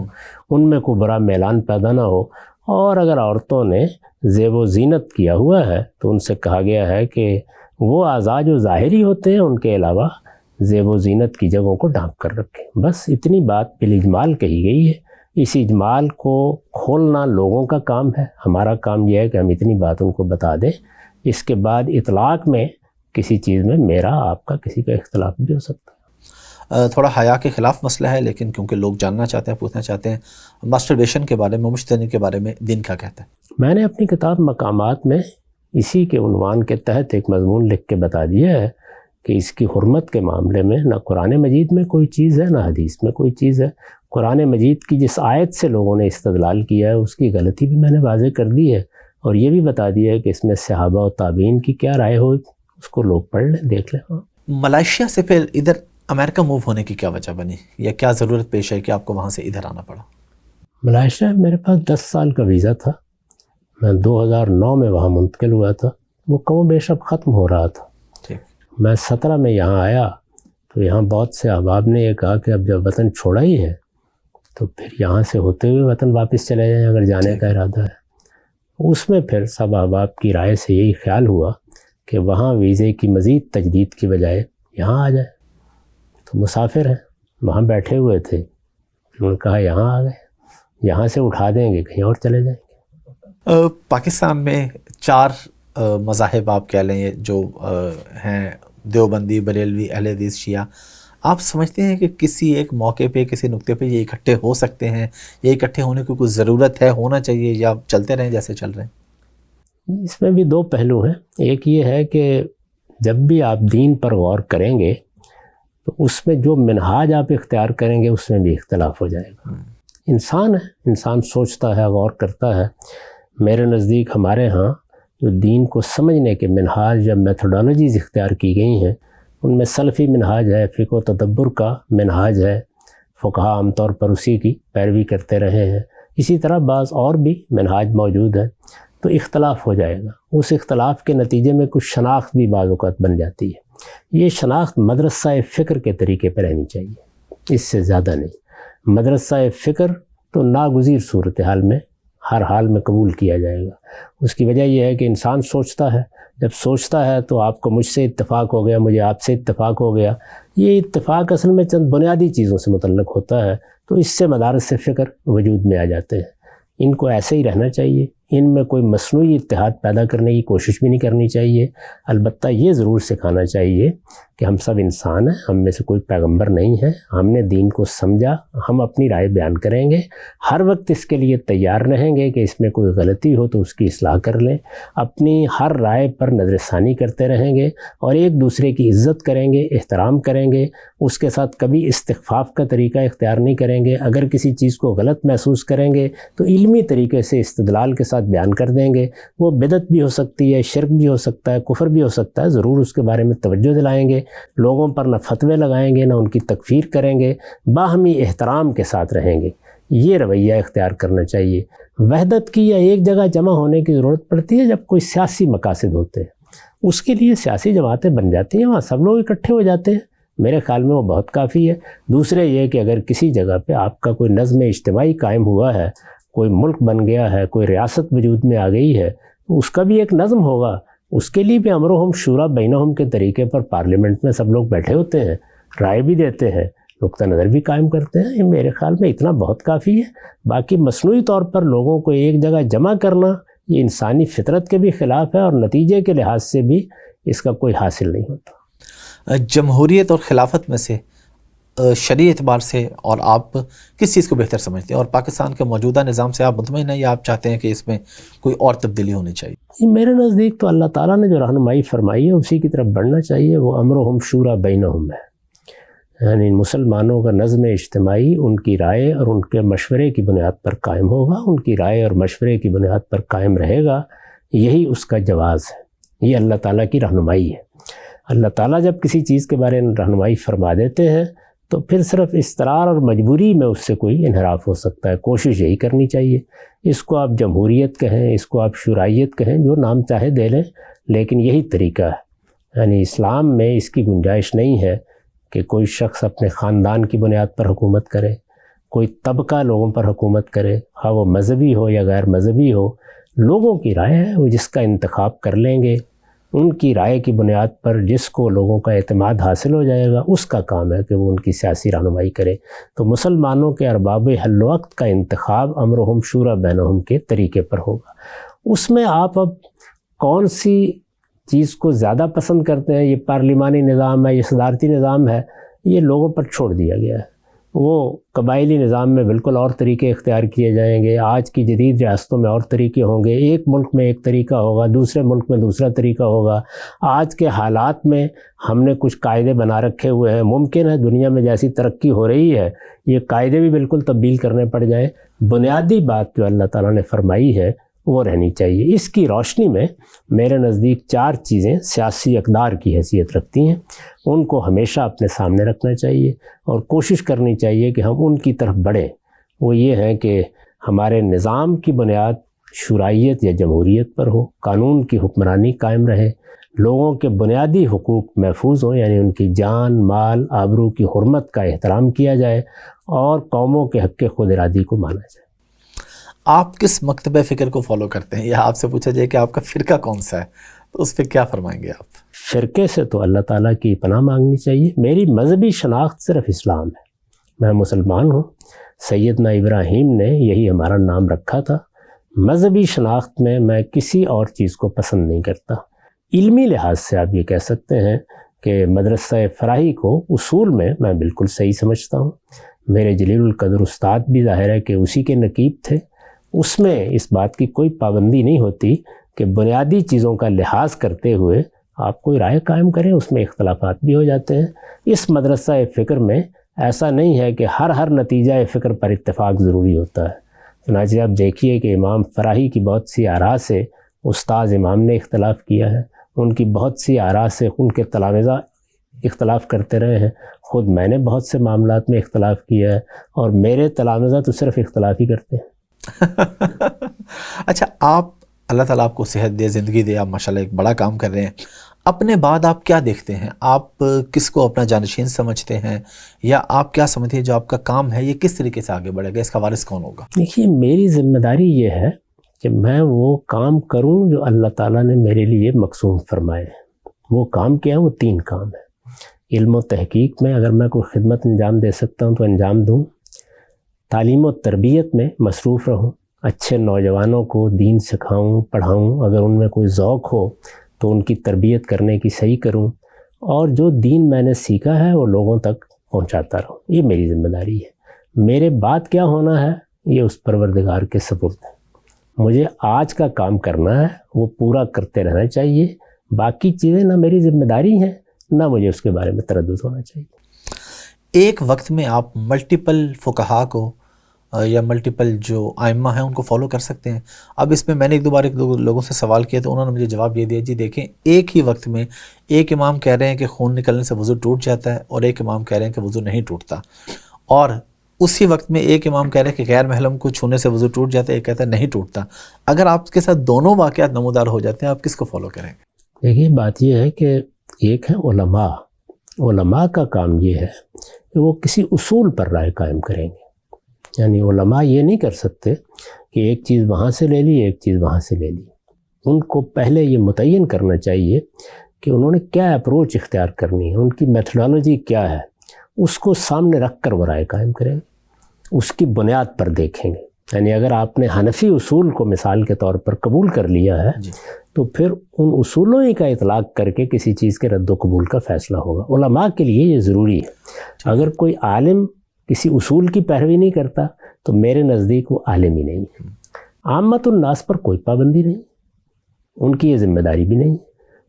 ان میں کوئی برا میلان پیدا نہ ہو۔ اور اگر عورتوں نے زیب و زینت کیا ہوا ہے تو ان سے کہا گیا ہے کہ وہ اعضاء جو ظاہری ہوتے ہیں ان کے علاوہ زیب و زینت کی جگہوں کو ڈھانپ کر رکھیں۔ بس اتنی بات بالاجمال کہی گئی ہے۔ اس اجمال کو کھولنا لوگوں کا کام ہے، ہمارا کام یہ ہے کہ ہم اتنی بات ان کو بتا دیں۔ اس کے بعد اطلاق میں کسی چیز میں میرا آپ کا کسی کا اختلاف بھی ہو سکتا ہے۔ تھوڑا حیا کے خلاف مسئلہ ہے، لیکن کیونکہ لوگ جاننا چاہتے ہیں، پوچھنا چاہتے ہیں، ماسٹربیشن کے بارے میں، مشتنی کے بارے میں دین کیا کہتا ہے؟ میں نے اپنی کتاب مقامات میں اسی کے عنوان کے تحت ایک مضمون لکھ کے بتا دیا ہے کہ اس کی حرمت کے معاملے میں نہ قرآن مجید میں کوئی چیز ہے نہ حدیث میں کوئی چیز ہے۔ قرآن مجید کی جس آیت سے لوگوں نے استدلال کیا ہے اس کی غلطی بھی میں نے واضح کر دی ہے، اور یہ بھی بتا دیا ہے کہ اس میں صحابہ و تابعین کی کیا رائے ہو، اس کو لوگ پڑھ لیں، دیکھ لیں۔ ملائیشیا سے پھر ادھر امریکہ موو ہونے کی کیا وجہ بنی، یا کیا ضرورت پیش ہے کہ آپ کو وہاں سے ادھر آنا پڑا؟ ملائیشیا میرے پاس 10 سال کا ویزا تھا، میں 2009 میں وہاں منتقل ہوا تھا، وہ کم و بیش اب ختم ہو رہا تھا۔ میں 17 میں یہاں آیا تو یہاں بہت سے احباب نے یہ کہا کہ اب جب وطن چھوڑا ہی ہے تو پھر یہاں سے ہوتے ہوئے وطن واپس چلے جائیں اگر جانے کا ارادہ ہے۔ اس میں پھر سب احباب کی رائے سے یہی خیال ہوا کہ وہاں ویزے کی مزید تجدید کی بجائے یہاں آ جائے، تو مسافر ہیں وہاں بیٹھے ہوئے تھے، انہوں نے کہا یہاں آ گئے، یہاں سے اٹھا دیں گے کہیں اور چلے جائیں گے۔ پاکستان میں 4 مذاہب آپ کہہ لیں جو ہیں، دیوبندی، بریلوی، اہل حدیث، شیعہ، آپ سمجھتے ہیں کہ کسی ایک موقع پہ، کسی نقطے پہ یہ اکٹھے ہو سکتے ہیں، یہ اکٹھے ہونے کی کوئی ضرورت ہے، ہونا چاہیے، یا چلتے رہیں جیسے چل رہے ہیں؟ اس میں بھی 2 پہلو ہیں۔ ایک یہ ہے کہ جب بھی آپ دین پر غور کریں گے تو اس میں جو منہاج آپ اختیار کریں گے اس میں بھی اختلاف ہو جائے گا۔ انسان ہے، انسان سوچتا ہے، غور کرتا ہے۔ میرے نزدیک ہمارے ہاں جو دین کو سمجھنے کے منہاج یا میتھڈالوجیز اختیار کی گئی ہیں ان میں سلفی منہاج ہے، فقہ و تدبر کا منہاج ہے، فقہا عام طور پر اسی کی پیروی کرتے رہے ہیں۔ اسی طرح بعض اور بھی منہاج موجود ہے، تو اختلاف ہو جائے گا۔ اس اختلاف کے نتیجے میں کچھ شناخت بھی بعض اوقات بن جاتی ہے۔ یہ شناخت مدرسہ فکر کے طریقے پہ رہنی چاہیے، اس سے زیادہ نہیں۔ مدرسہ فکر تو ناگزیر صورتحال میں ہر حال میں قبول کیا جائے گا۔ اس کی وجہ یہ ہے کہ انسان سوچتا ہے، جب سوچتا ہے تو آپ کو مجھ سے اتفاق ہو گیا، مجھے آپ سے اتفاق ہو گیا۔ یہ اتفاق اصل میں چند بنیادی چیزوں سے متعلق ہوتا ہے، تو اس سے مدارس فکر وجود میں آ جاتے ہیں۔ ان کو ایسے ہی رہنا چاہیے، ان میں کوئی مصنوعی اتحاد پیدا کرنے کی کوشش بھی نہیں کرنی چاہیے۔ البتہ یہ ضرور سکھانا چاہیے کہ ہم سب انسان ہیں، ہم میں سے کوئی پیغمبر نہیں ہے، ہم نے دین کو سمجھا، ہم اپنی رائے بیان کریں گے، ہر وقت اس کے لیے تیار رہیں گے کہ اس میں کوئی غلطی ہو تو اس کی اصلاح کر لیں، اپنی ہر رائے پر نظر ثانی کرتے رہیں گے اور ایک دوسرے کی عزت کریں گے، احترام کریں گے، اس کے ساتھ کبھی استخفاف کا طریقہ اختیار نہیں کریں گے۔ اگر کسی چیز کو غلط محسوس کریں گے تو علمی طریقے سے استدلال کے ساتھ بیان کر دیں گے۔ وہ بدعت بھی ہو سکتی ہے، شرک بھی ہو سکتا ہے، کفر بھی ہو سکتا ہے، ضرور اس کے بارے میں توجہ دلائیں گے، لوگوں پر نہ فتوے لگائیں گے نہ ان کی تکفیر کریں گے، باہمی احترام کے ساتھ رہیں گے۔ یہ رویہ اختیار کرنا چاہیے۔ وحدت کی یا ایک جگہ جمع ہونے کی ضرورت پڑتی ہے جب کوئی سیاسی مقاصد ہوتے ہیں، اس کے لیے سیاسی جماعتیں بن جاتی ہیں، وہاں سب لوگ اکٹھے ہو جاتے ہیں، میرے خیال میں وہ بہت کافی ہے۔ دوسرے یہ کہ اگر کسی جگہ پہ آپ کا کوئی نظم اجتماعی قائم ہوا ہے، کوئی ملک بن گیا ہے، کوئی ریاست وجود میں آ گئی ہے، تو اس کا بھی ایک نظم ہوگا، اس کے لیے بھی امرہم شورا بینہم کے طریقے پر پارلیمنٹ میں سب لوگ بیٹھے ہوتے ہیں، رائے بھی دیتے ہیں، نقطہ نظر بھی قائم کرتے ہیں۔ یہ میرے خیال میں اتنا بہت کافی ہے۔ باقی مصنوعی طور پر لوگوں کو ایک جگہ جمع کرنا یہ انسانی فطرت کے بھی خلاف ہے اور نتیجے کے لحاظ سے بھی اس کا کوئی حاصل نہیں ہوتا۔ جمہوریت اور خلافت میں سے شرعی اعتبار سے اور آپ کس چیز کو بہتر سمجھتے ہیں، اور پاکستان کے موجودہ نظام سے آپ مطمئن ہیں یا آپ چاہتے ہیں کہ اس میں کوئی اور تبدیلی ہونی چاہیے؟ میرے نزدیک تو اللہ تعالیٰ نے جو رہنمائی فرمائی ہے اسی کی طرف بڑھنا چاہیے، وہ امرہم شورا بینہم ہے۔ یعنی مسلمانوں کا نظم اجتماعی ان کی رائے اور ان کے مشورے کی بنیاد پر قائم ہوگا، ان کی رائے اور مشورے کی بنیاد پر قائم رہے گا، یہی اس کا جواز ہے، یہ اللہ تعالیٰ کی رہنمائی ہے۔ اللہ تعالیٰ جب کسی چیز کے بارے میں رہنمائی فرما دیتے ہیں تو پھر صرف اضطرار اور مجبوری میں اس سے کوئی انحراف ہو سکتا ہے۔ کوشش یہی کرنی چاہیے، اس کو آپ جمہوریت کہیں، اس کو آپ شورائیت کہیں، جو نام چاہے دے لیں، لیکن یہی طریقہ ہے۔ یعنی اسلام میں اس کی گنجائش نہیں ہے کہ کوئی شخص اپنے خاندان کی بنیاد پر حکومت کرے، کوئی طبقہ لوگوں پر حکومت کرے، خواہ وہ مذہبی ہو یا غیر مذہبی ہو۔ لوگوں کی رائے ہے، وہ جس کا انتخاب کر لیں گے، ان کی رائے کی بنیاد پر جس کو لوگوں کا اعتماد حاصل ہو جائے گا، اس کا کام ہے کہ وہ ان کی سیاسی رہنمائی کرے۔ تو مسلمانوں کے ارباب حل وقت کا انتخاب امرہم شورا بینہم کے طریقے پر ہوگا۔ اس میں آپ اب کون سی چیز کو زیادہ پسند کرتے ہیں، یہ پارلیمانی نظام ہے، یہ صدارتی نظام ہے، یہ لوگوں پر چھوڑ دیا گیا ہے۔ وہ قبائلی نظام میں بالکل اور طریقے اختیار کیے جائیں گے، آج کی جدید ریاستوں میں اور طریقے ہوں گے، ایک ملک میں ایک طریقہ ہوگا، دوسرے ملک میں دوسرا طریقہ ہوگا۔ آج کے حالات میں ہم نے کچھ قاعدے بنا رکھے ہوئے ہیں، ممکن ہے دنیا میں جیسی ترقی ہو رہی ہے یہ قاعدے بھی بالکل تبدیل کرنے پڑ جائیں۔ بنیادی بات جو اللہ تعالیٰ نے فرمائی ہے وہ رہنی چاہیے۔ اس کی روشنی میں میرے نزدیک 4 چیزیں سیاسی اقدار کی حیثیت رکھتی ہیں، ان کو ہمیشہ اپنے سامنے رکھنا چاہیے اور کوشش کرنی چاہیے کہ ہم ان کی طرف بڑھیں۔ وہ یہ ہے کہ ہمارے نظام کی بنیاد شورائیت یا جمہوریت پر ہو، قانون کی حکمرانی قائم رہے، لوگوں کے بنیادی حقوق محفوظ ہوں، یعنی ان کی جان، مال، آبرو کی حرمت کا احترام کیا جائے، اور قوموں کے حق خود ارادی کو مانا جائے۔ آپ کس مکتبہ فکر کو فالو کرتے ہیں، یا آپ سے پوچھا جائے کہ آپ کا فرقہ کون سا ہے تو اس پہ کیا فرمائیں گے آپ؟ فرقے سے تو اللہ تعالیٰ کی پناہ مانگنی چاہیے۔ میری مذہبی شناخت صرف اسلام ہے، میں مسلمان ہوں، سیدنا ابراہیم نے یہی ہمارا نام رکھا تھا۔ مذہبی شناخت میں کسی اور چیز کو پسند نہیں کرتا۔ علمی لحاظ سے آپ یہ کہہ سکتے ہیں کہ مدرسہ فراہی کو اصول میں بالکل صحیح سمجھتا ہوں۔ میرے جلیل القدر استاد بھی ظاہر ہے کہ اسی کے نقیب تھے۔ اس میں اس بات کی کوئی پابندی نہیں ہوتی کہ بنیادی چیزوں کا لحاظ کرتے ہوئے آپ کوئی رائے قائم کریں، اس میں اختلافات بھی ہو جاتے ہیں۔ اس مدرسہ فکر میں ایسا نہیں ہے کہ ہر نتیجہ فکر پر اتفاق ضروری ہوتا ہے۔ چنانچہ آپ دیکھیے کہ امام فراہی کی بہت سی آراء سے استاذ امام نے اختلاف کیا ہے، ان کی بہت سی آراء سے ان کے تلامذہ اختلاف کرتے رہے ہیں، خود میں نے بہت سے معاملات میں اختلاف کیا ہے، اور میرے تلامذہ تو صرف اختلاف ہی کرتے ہیں۔ اچھا، آپ اللہ تعالیٰ آپ کو صحت دے، زندگی دے، آپ ماشاءاللہ ایک بڑا کام کر رہے ہیں، اپنے بعد آپ کیا دیکھتے ہیں؟ آپ کس کو اپنا جانشین سمجھتے ہیں، یا آپ کیا سمجھتے ہیں جو آپ کا کام ہے یہ کس طریقے سے آگے بڑھے گا، اس کا وارث کون ہوگا؟ دیکھیے، میری ذمہ داری یہ ہے کہ میں وہ کام کروں جو اللہ تعالیٰ نے میرے لیے مقسوم فرمائے ہیں۔ وہ کام کیا ہیں؟ وہ 3 کام ہیں۔ علم و تحقیق میں اگر میں کوئی خدمت انجام دے سکتا ہوں تو انجام دوں، تعلیم و تربیت میں مصروف رہوں، اچھے نوجوانوں کو دین سکھاؤں، پڑھاؤں، اگر ان میں کوئی ذوق ہو تو ان کی تربیت کرنے کی صحیح کروں، اور جو دین میں نے سیکھا ہے وہ لوگوں تک پہنچاتا رہوں۔ یہ میری ذمہ داری ہے۔ میرے بعد کیا ہونا ہے یہ اس پروردگار کے سپرد ہے۔ مجھے آج کا کام کرنا ہے، وہ پورا کرتے رہنا چاہیے۔ باقی چیزیں نہ میری ذمہ داری ہیں، نہ مجھے اس کے بارے میں تردد ہونا چاہیے۔ ایک وقت میں آپ ملٹیپل فقہا کو یا ملٹیپل جو ائمہ ہیں ان کو فالو کر سکتے ہیں؟ اب اس میں نے ایک دو لوگوں سے سوال کیا تو انہوں نے مجھے جواب یہ دیا، جی دیکھیں، ایک ہی وقت میں ایک امام کہہ رہے ہیں کہ خون نکلنے سے وضو ٹوٹ جاتا ہے، اور ایک امام کہہ رہے ہیں کہ وضو نہیں ٹوٹتا، اور اسی وقت میں ایک امام کہہ رہے ہیں کہ غیر محرم کو چھونے سے وضو ٹوٹ جاتا ہے، ایک کہتا ہے نہیں ٹوٹتا۔ اگر آپ کے ساتھ دونوں واقعات نمودار ہو جاتے ہیں، آپ کس کو فالو کریں گے؟ دیکھیے، بات یہ ہے کہ ایک ہے علماء کا کام یہ ہے کہ وہ کسی اصول پر رائے قائم کریں گے۔ یعنی علماء یہ نہیں کر سکتے کہ ایک چیز وہاں سے لے لی، ایک چیز وہاں سے لے لی۔ ان کو پہلے یہ متعین کرنا چاہیے کہ انہوں نے کیا اپروچ اختیار کرنی ہے، ان کی میتھڈالوجی کیا ہے، اس کو سامنے رکھ کر وہ رائے قائم کریں، اس کی بنیاد پر دیکھیں گے۔ یعنی اگر آپ نے حنفی اصول کو مثال کے طور پر قبول کر لیا ہے تو پھر ان اصولوں ہی کا اطلاق کر کے کسی چیز کے رد و قبول کا فیصلہ ہوگا۔ علماء کے لیے یہ ضروری ہے۔ اگر کوئی عالم کسی اصول کی پیروی نہیں کرتا تو میرے نزدیک وہ عالم ہی نہیں ہے۔ عامت الناس پر کوئی پابندی نہیں، ان کی یہ ذمہ داری بھی نہیں۔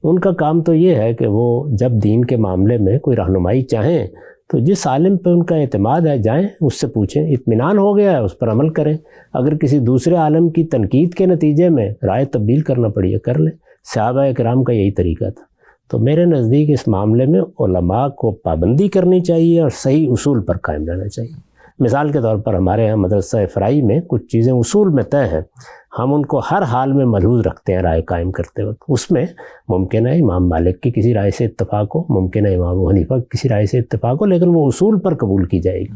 ان کا کام تو یہ ہے کہ وہ جب دین کے معاملے میں کوئی رہنمائی چاہیں تو جس عالم پہ ان کا اعتماد ہے جائیں اس سے پوچھیں، اطمینان ہو گیا ہے اس پر عمل کریں، اگر کسی دوسرے عالم کی تنقید کے نتیجے میں رائے تبدیل کرنا پڑی ہے کر لیں۔ صحابہ کرام کا یہی طریقہ تھا۔ تو میرے نزدیک اس معاملے میں علماء کو پابندی کرنی چاہیے اور صحیح اصول پر قائم رہنا چاہیے۔ مثال کے طور پر ہمارے ہاں مدرسہ فرائی میں کچھ چیزیں اصول میں طے ہیں، ہم ان کو ہر حال میں ملحوظ رکھتے ہیں رائے قائم کرتے وقت۔ اس میں ممکن ہے امام مالک کی کسی رائے سے اتفاق ہو، ممکن ہے امام ابو حنیفہ کی کسی رائے سے اتفاق ہو، لیکن وہ اصول پر قبول کی جائے گی۔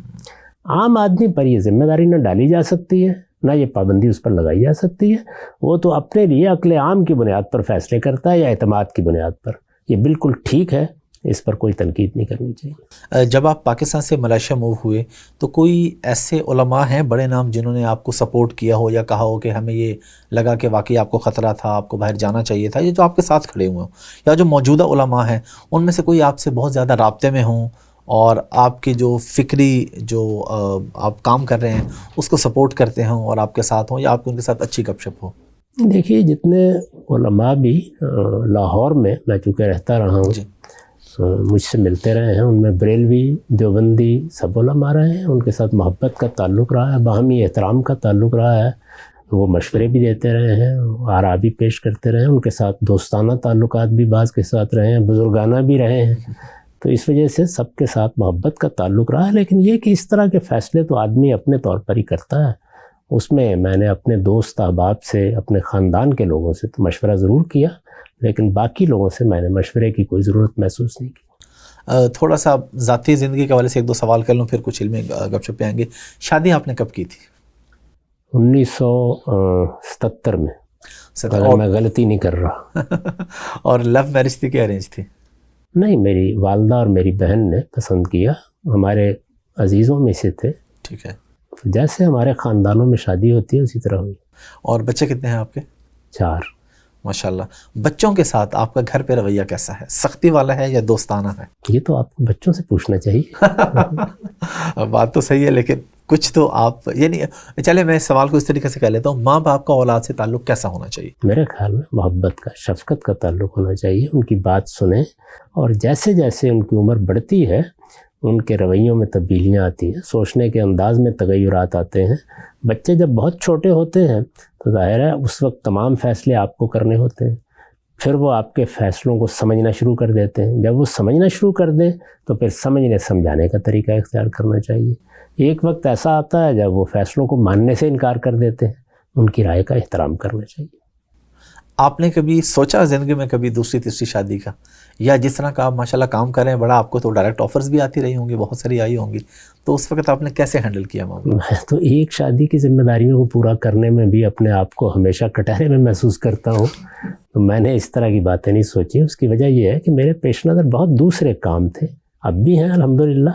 عام آدمی پر یہ ذمہ داری نہ ڈالی جا سکتی ہے، نہ یہ پابندی اس پر لگائی جا سکتی ہے۔ وہ تو اپنے لیے عقل عام کی بنیاد پر فیصلے کرتا ہے یا اعتماد کی بنیاد پر۔ یہ بالکل ٹھیک ہے، اس پر کوئی تنقید نہیں کرنی چاہیے۔ جب آپ پاکستان سے ملائیشیا موو ہوئے تو کوئی ایسے علماء ہیں بڑے نام جنہوں نے آپ کو سپورٹ کیا ہو یا کہا ہو کہ ہمیں یہ لگا کہ واقعی آپ کو خطرہ تھا، آپ کو باہر جانا چاہیے تھا، یہ جو آپ کے ساتھ کھڑے ہوئے ہوں یا جو موجودہ علماء ہیں ان میں سے کوئی آپ سے بہت زیادہ رابطے میں ہوں اور آپ کی جو فکری جو آپ کام کر رہے ہیں اس کو سپورٹ کرتے ہوں اور آپ کے ساتھ ہوں، یا آپ کو ان کے ساتھ اچھی گپ شپ ہو؟ دیکھیے جتنے علماء بھی لاہور میں چونکہ رہتا رہا ہوں، مجھ سے ملتے رہے ہیں، ان میں بریلوی، دیوبندی سب علماء رہے ہیں، ان کے ساتھ محبت کا تعلق رہا ہے، باہمی احترام کا تعلق رہا ہے، وہ مشورے بھی دیتے رہے ہیں، آراء بھی پیش کرتے رہے ہیں، ان کے ساتھ دوستانہ تعلقات بھی بعض کے ساتھ رہے ہیں، بزرگانہ بھی رہے ہیں۔ تو اس وجہ سے سب کے ساتھ محبت کا تعلق رہا ہے، لیکن یہ کہ اس طرح کے فیصلے تو آدمی اپنے طور پر ہی کرتا ہے۔ اس میں میں نے اپنے دوست احباب سے، اپنے خاندان کے لوگوں سے تو مشورہ ضرور کیا، لیکن باقی لوگوں سے میں نے مشورے کی کوئی ضرورت محسوس نہیں کی۔ تھوڑا سا ذاتی زندگی کے حوالے سے ایک دو سوال کر لوں، پھر کچھ علمی گپ شپ پہ آئیں گے۔ شادی آپ نے کب کی تھی؟ 1977 میں، اگر میں غلطی نہیں کر رہا۔ اور لو میرج تھی کہ ارینج تھی؟ نہیں، میری والدہ اور میری بہن نے پسند کیا، ہمارے عزیزوں میں سے تھے۔ ٹھیک ہے۔ جیسے ہمارے خاندانوں میں شادی ہوتی ہے اسی طرح ہوئی۔ اور بچے کتنے ہیں آپ کے؟ 4۔ ماشاءاللہ۔ بچوں کے ساتھ آپ کا گھر پہ رویہ کیسا ہے؟ سختی والا ہے یا دوستانہ ہے؟ یہ تو آپ کو بچوں سے پوچھنا چاہیے۔ بات تو صحیح ہے، لیکن کچھ تو آپ، یعنی چلے میں سوال کو اس طریقے سے کہہ لیتا ہوں، ماں باپ کا اولاد سے تعلق کیسا ہونا چاہیے؟ میرے خیال میں محبت کا، شفقت کا تعلق ہونا چاہیے، ان کی بات سنیں، اور جیسے جیسے ان کی عمر بڑھتی ہے ان کے رویوں میں تبدیلیاں آتی ہیں، سوچنے کے انداز میں تغیرات آتے ہیں۔ بچے جب بہت چھوٹے ہوتے ہیں تو ظاہر ہے اس وقت تمام فیصلے آپ کو کرنے ہوتے ہیں، پھر وہ آپ کے فیصلوں کو سمجھنا شروع کر دیتے ہیں۔ جب وہ سمجھنا شروع کر دیں تو پھر سمجھنے سمجھانے کا طریقہ اختیار کرنا چاہیے۔ ایک وقت ایسا آتا ہے جب وہ فیصلوں کو ماننے سے انکار کر دیتے ہیں، ان کی رائے کا احترام کرنا چاہیے۔ آپ نے کبھی سوچا زندگی میں کبھی دوسری تیسری شادی کا؟ یا جس طرح کا آپ ماشاءاللہ کام کر رہے ہیں، بڑا آپ کو تو ڈائریکٹ آفرز بھی آتی رہی ہوں گی، بہت ساری آئی ہوں گی، تو اس وقت آپ نے کیسے ہینڈل کیا معاملہ؟ میں تو ایک شادی کی ذمہ داریوں کو پورا کرنے میں بھی اپنے آپ کو ہمیشہ کٹہرے میں محسوس کرتا ہوں، تو میں نے اس طرح کی باتیں نہیں سوچی۔ اس کی وجہ یہ ہے کہ میرے پیش نظر بہت دوسرے کام تھے، اب بھی ہیں الحمدللہ،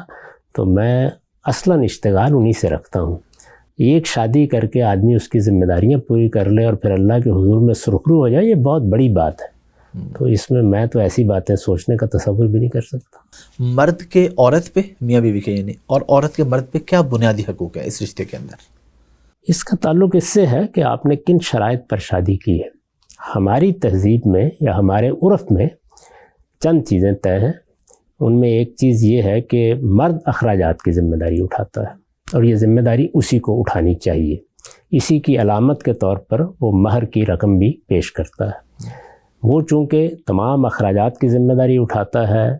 تو میں اصلاً اشتغال انہی سے رکھتا ہوں۔ ایک شادی کر کے آدمی اس کی ذمہ داریاں پوری کر لے اور پھر اللہ کے حضور میں سرخرو ہو جائے، یہ بہت بڑی بات ہے۔ تو اس میں تو ایسی باتیں سوچنے کا تصور بھی نہیں کر سکتا۔ مرد کے عورت پہ، میاں بیوی کے یعنی، اور عورت کے مرد پہ کیا بنیادی حقوق ہے اس رشتے کے اندر؟ اس کا تعلق اس سے ہے کہ آپ نے کن شرائط پر شادی کی ہے۔ ہماری تہذیب میں یا ہمارے عرف میں چند چیزیں طے ہیں، ان میں ایک چیز یہ ہے کہ مرد اخراجات کی ذمہ داری اٹھاتا ہے، اور یہ ذمہ داری اسی کو اٹھانی چاہیے۔ اسی کی علامت کے طور پر وہ مہر کی رقم بھی پیش کرتا ہے۔ وہ چونکہ تمام اخراجات کی ذمہ داری اٹھاتا ہے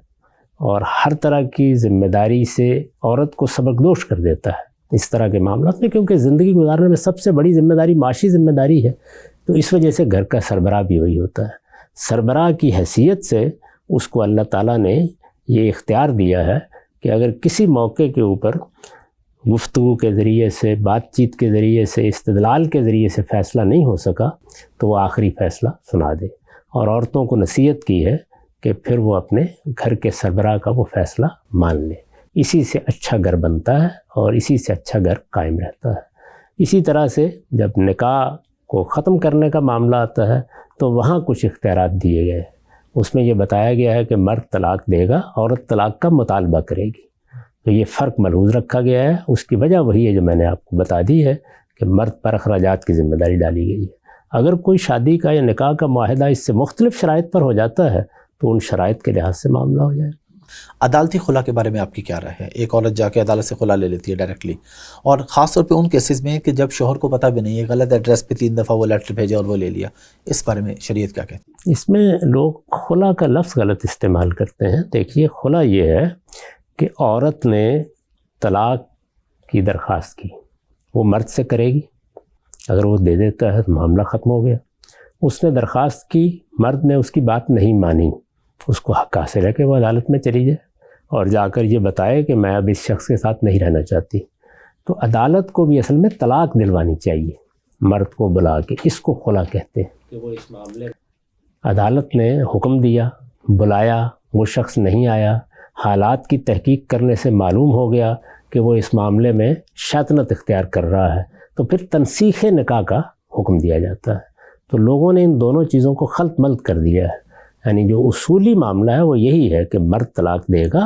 اور ہر طرح کی ذمہ داری سے عورت کو سبکدوش کر دیتا ہے اس طرح کے معاملات میں، کیونکہ زندگی گزارنے میں سب سے بڑی ذمہ داری معاشی ذمہ داری ہے، تو اس وجہ سے گھر کا سربراہ بھی وہی ہوتا ہے۔ سربراہ کی حیثیت سے اس کو اللہ تعالیٰ نے یہ اختیار دیا ہے کہ اگر کسی موقع کے اوپر گفتگو کے ذریعے سے، بات چیت کے ذریعے سے، استدلال کے ذریعے سے فیصلہ نہیں ہو سکا تو وہ آخری فیصلہ سنا دے، اور عورتوں کو نصیحت کی ہے کہ پھر وہ اپنے گھر کے سربراہ کا وہ فیصلہ مان لے۔ اسی سے اچھا گھر بنتا ہے اور اسی سے اچھا گھر قائم رہتا ہے۔ اسی طرح سے جب نکاح کو ختم کرنے کا معاملہ آتا ہے تو وہاں کچھ اختیارات دیے گئے ہیں۔ اس میں یہ بتایا گیا ہے کہ مرد طلاق دے گا، عورت طلاق کا مطالبہ کرے گی، تو یہ فرق ملحوظ رکھا گیا ہے۔ اس کی وجہ وہی ہے جو میں نے آپ کو بتا دی ہے کہ مرد پر اخراجات کی ذمہ داری ڈالی گئی ہے۔ اگر کوئی شادی کا یا نکاح کا معاہدہ اس سے مختلف شرائط پر ہو جاتا ہے تو ان شرائط کے لحاظ سے معاملہ ہو جائے گا۔ عدالتی خلا کے بارے میں آپ کی کیا رائے ہے؟ ایک عورت جا کے عدالت سے خلا لے لیتی ہے ڈائریکٹلی، اور خاص طور پہ ان کیسز میں کہ جب شوہر کو پتہ بھی نہیں ہے، غلط ایڈریس پہ 3 دفعہ وہ لیٹر بھیجا اور وہ لے لیا، اس بارے میں شریعت کیا کہتی ہے؟ اس میں لوگ خلا کا لفظ غلط استعمال کرتے ہیں. دیکھیے خلا یہ ہے کہ عورت نے طلاق کی درخواست کی، وہ مرد سے کرے گی، اگر وہ دے دیتا ہے تو معاملہ ختم ہو گیا. اس نے درخواست کی، مرد نے اس کی بات نہیں مانی، اس کو حق حاصل ہے کہ وہ عدالت میں چلی جائے اور جا کر یہ بتائے کہ میں اب اس شخص کے ساتھ نہیں رہنا چاہتی. تو عدالت کو بھی اصل میں طلاق دلوانی چاہیے مرد کو بلا کے، اس کو خلا کہتے ہیں کہ وہ اس معاملے میں عدالت نے حکم دیا، بلایا، وہ شخص نہیں آیا، حالات کی تحقیق کرنے سے معلوم ہو گیا کہ وہ اس معاملے میں شیطنت اختیار کر رہا ہے، تو پھر تنسیخ نکاح کا حکم دیا جاتا ہے. تو لوگوں نے ان دونوں چیزوں کو خلط ملط کر دیا ہے. یعنی جو اصولی معاملہ ہے وہ یہی ہے کہ مرد طلاق دے گا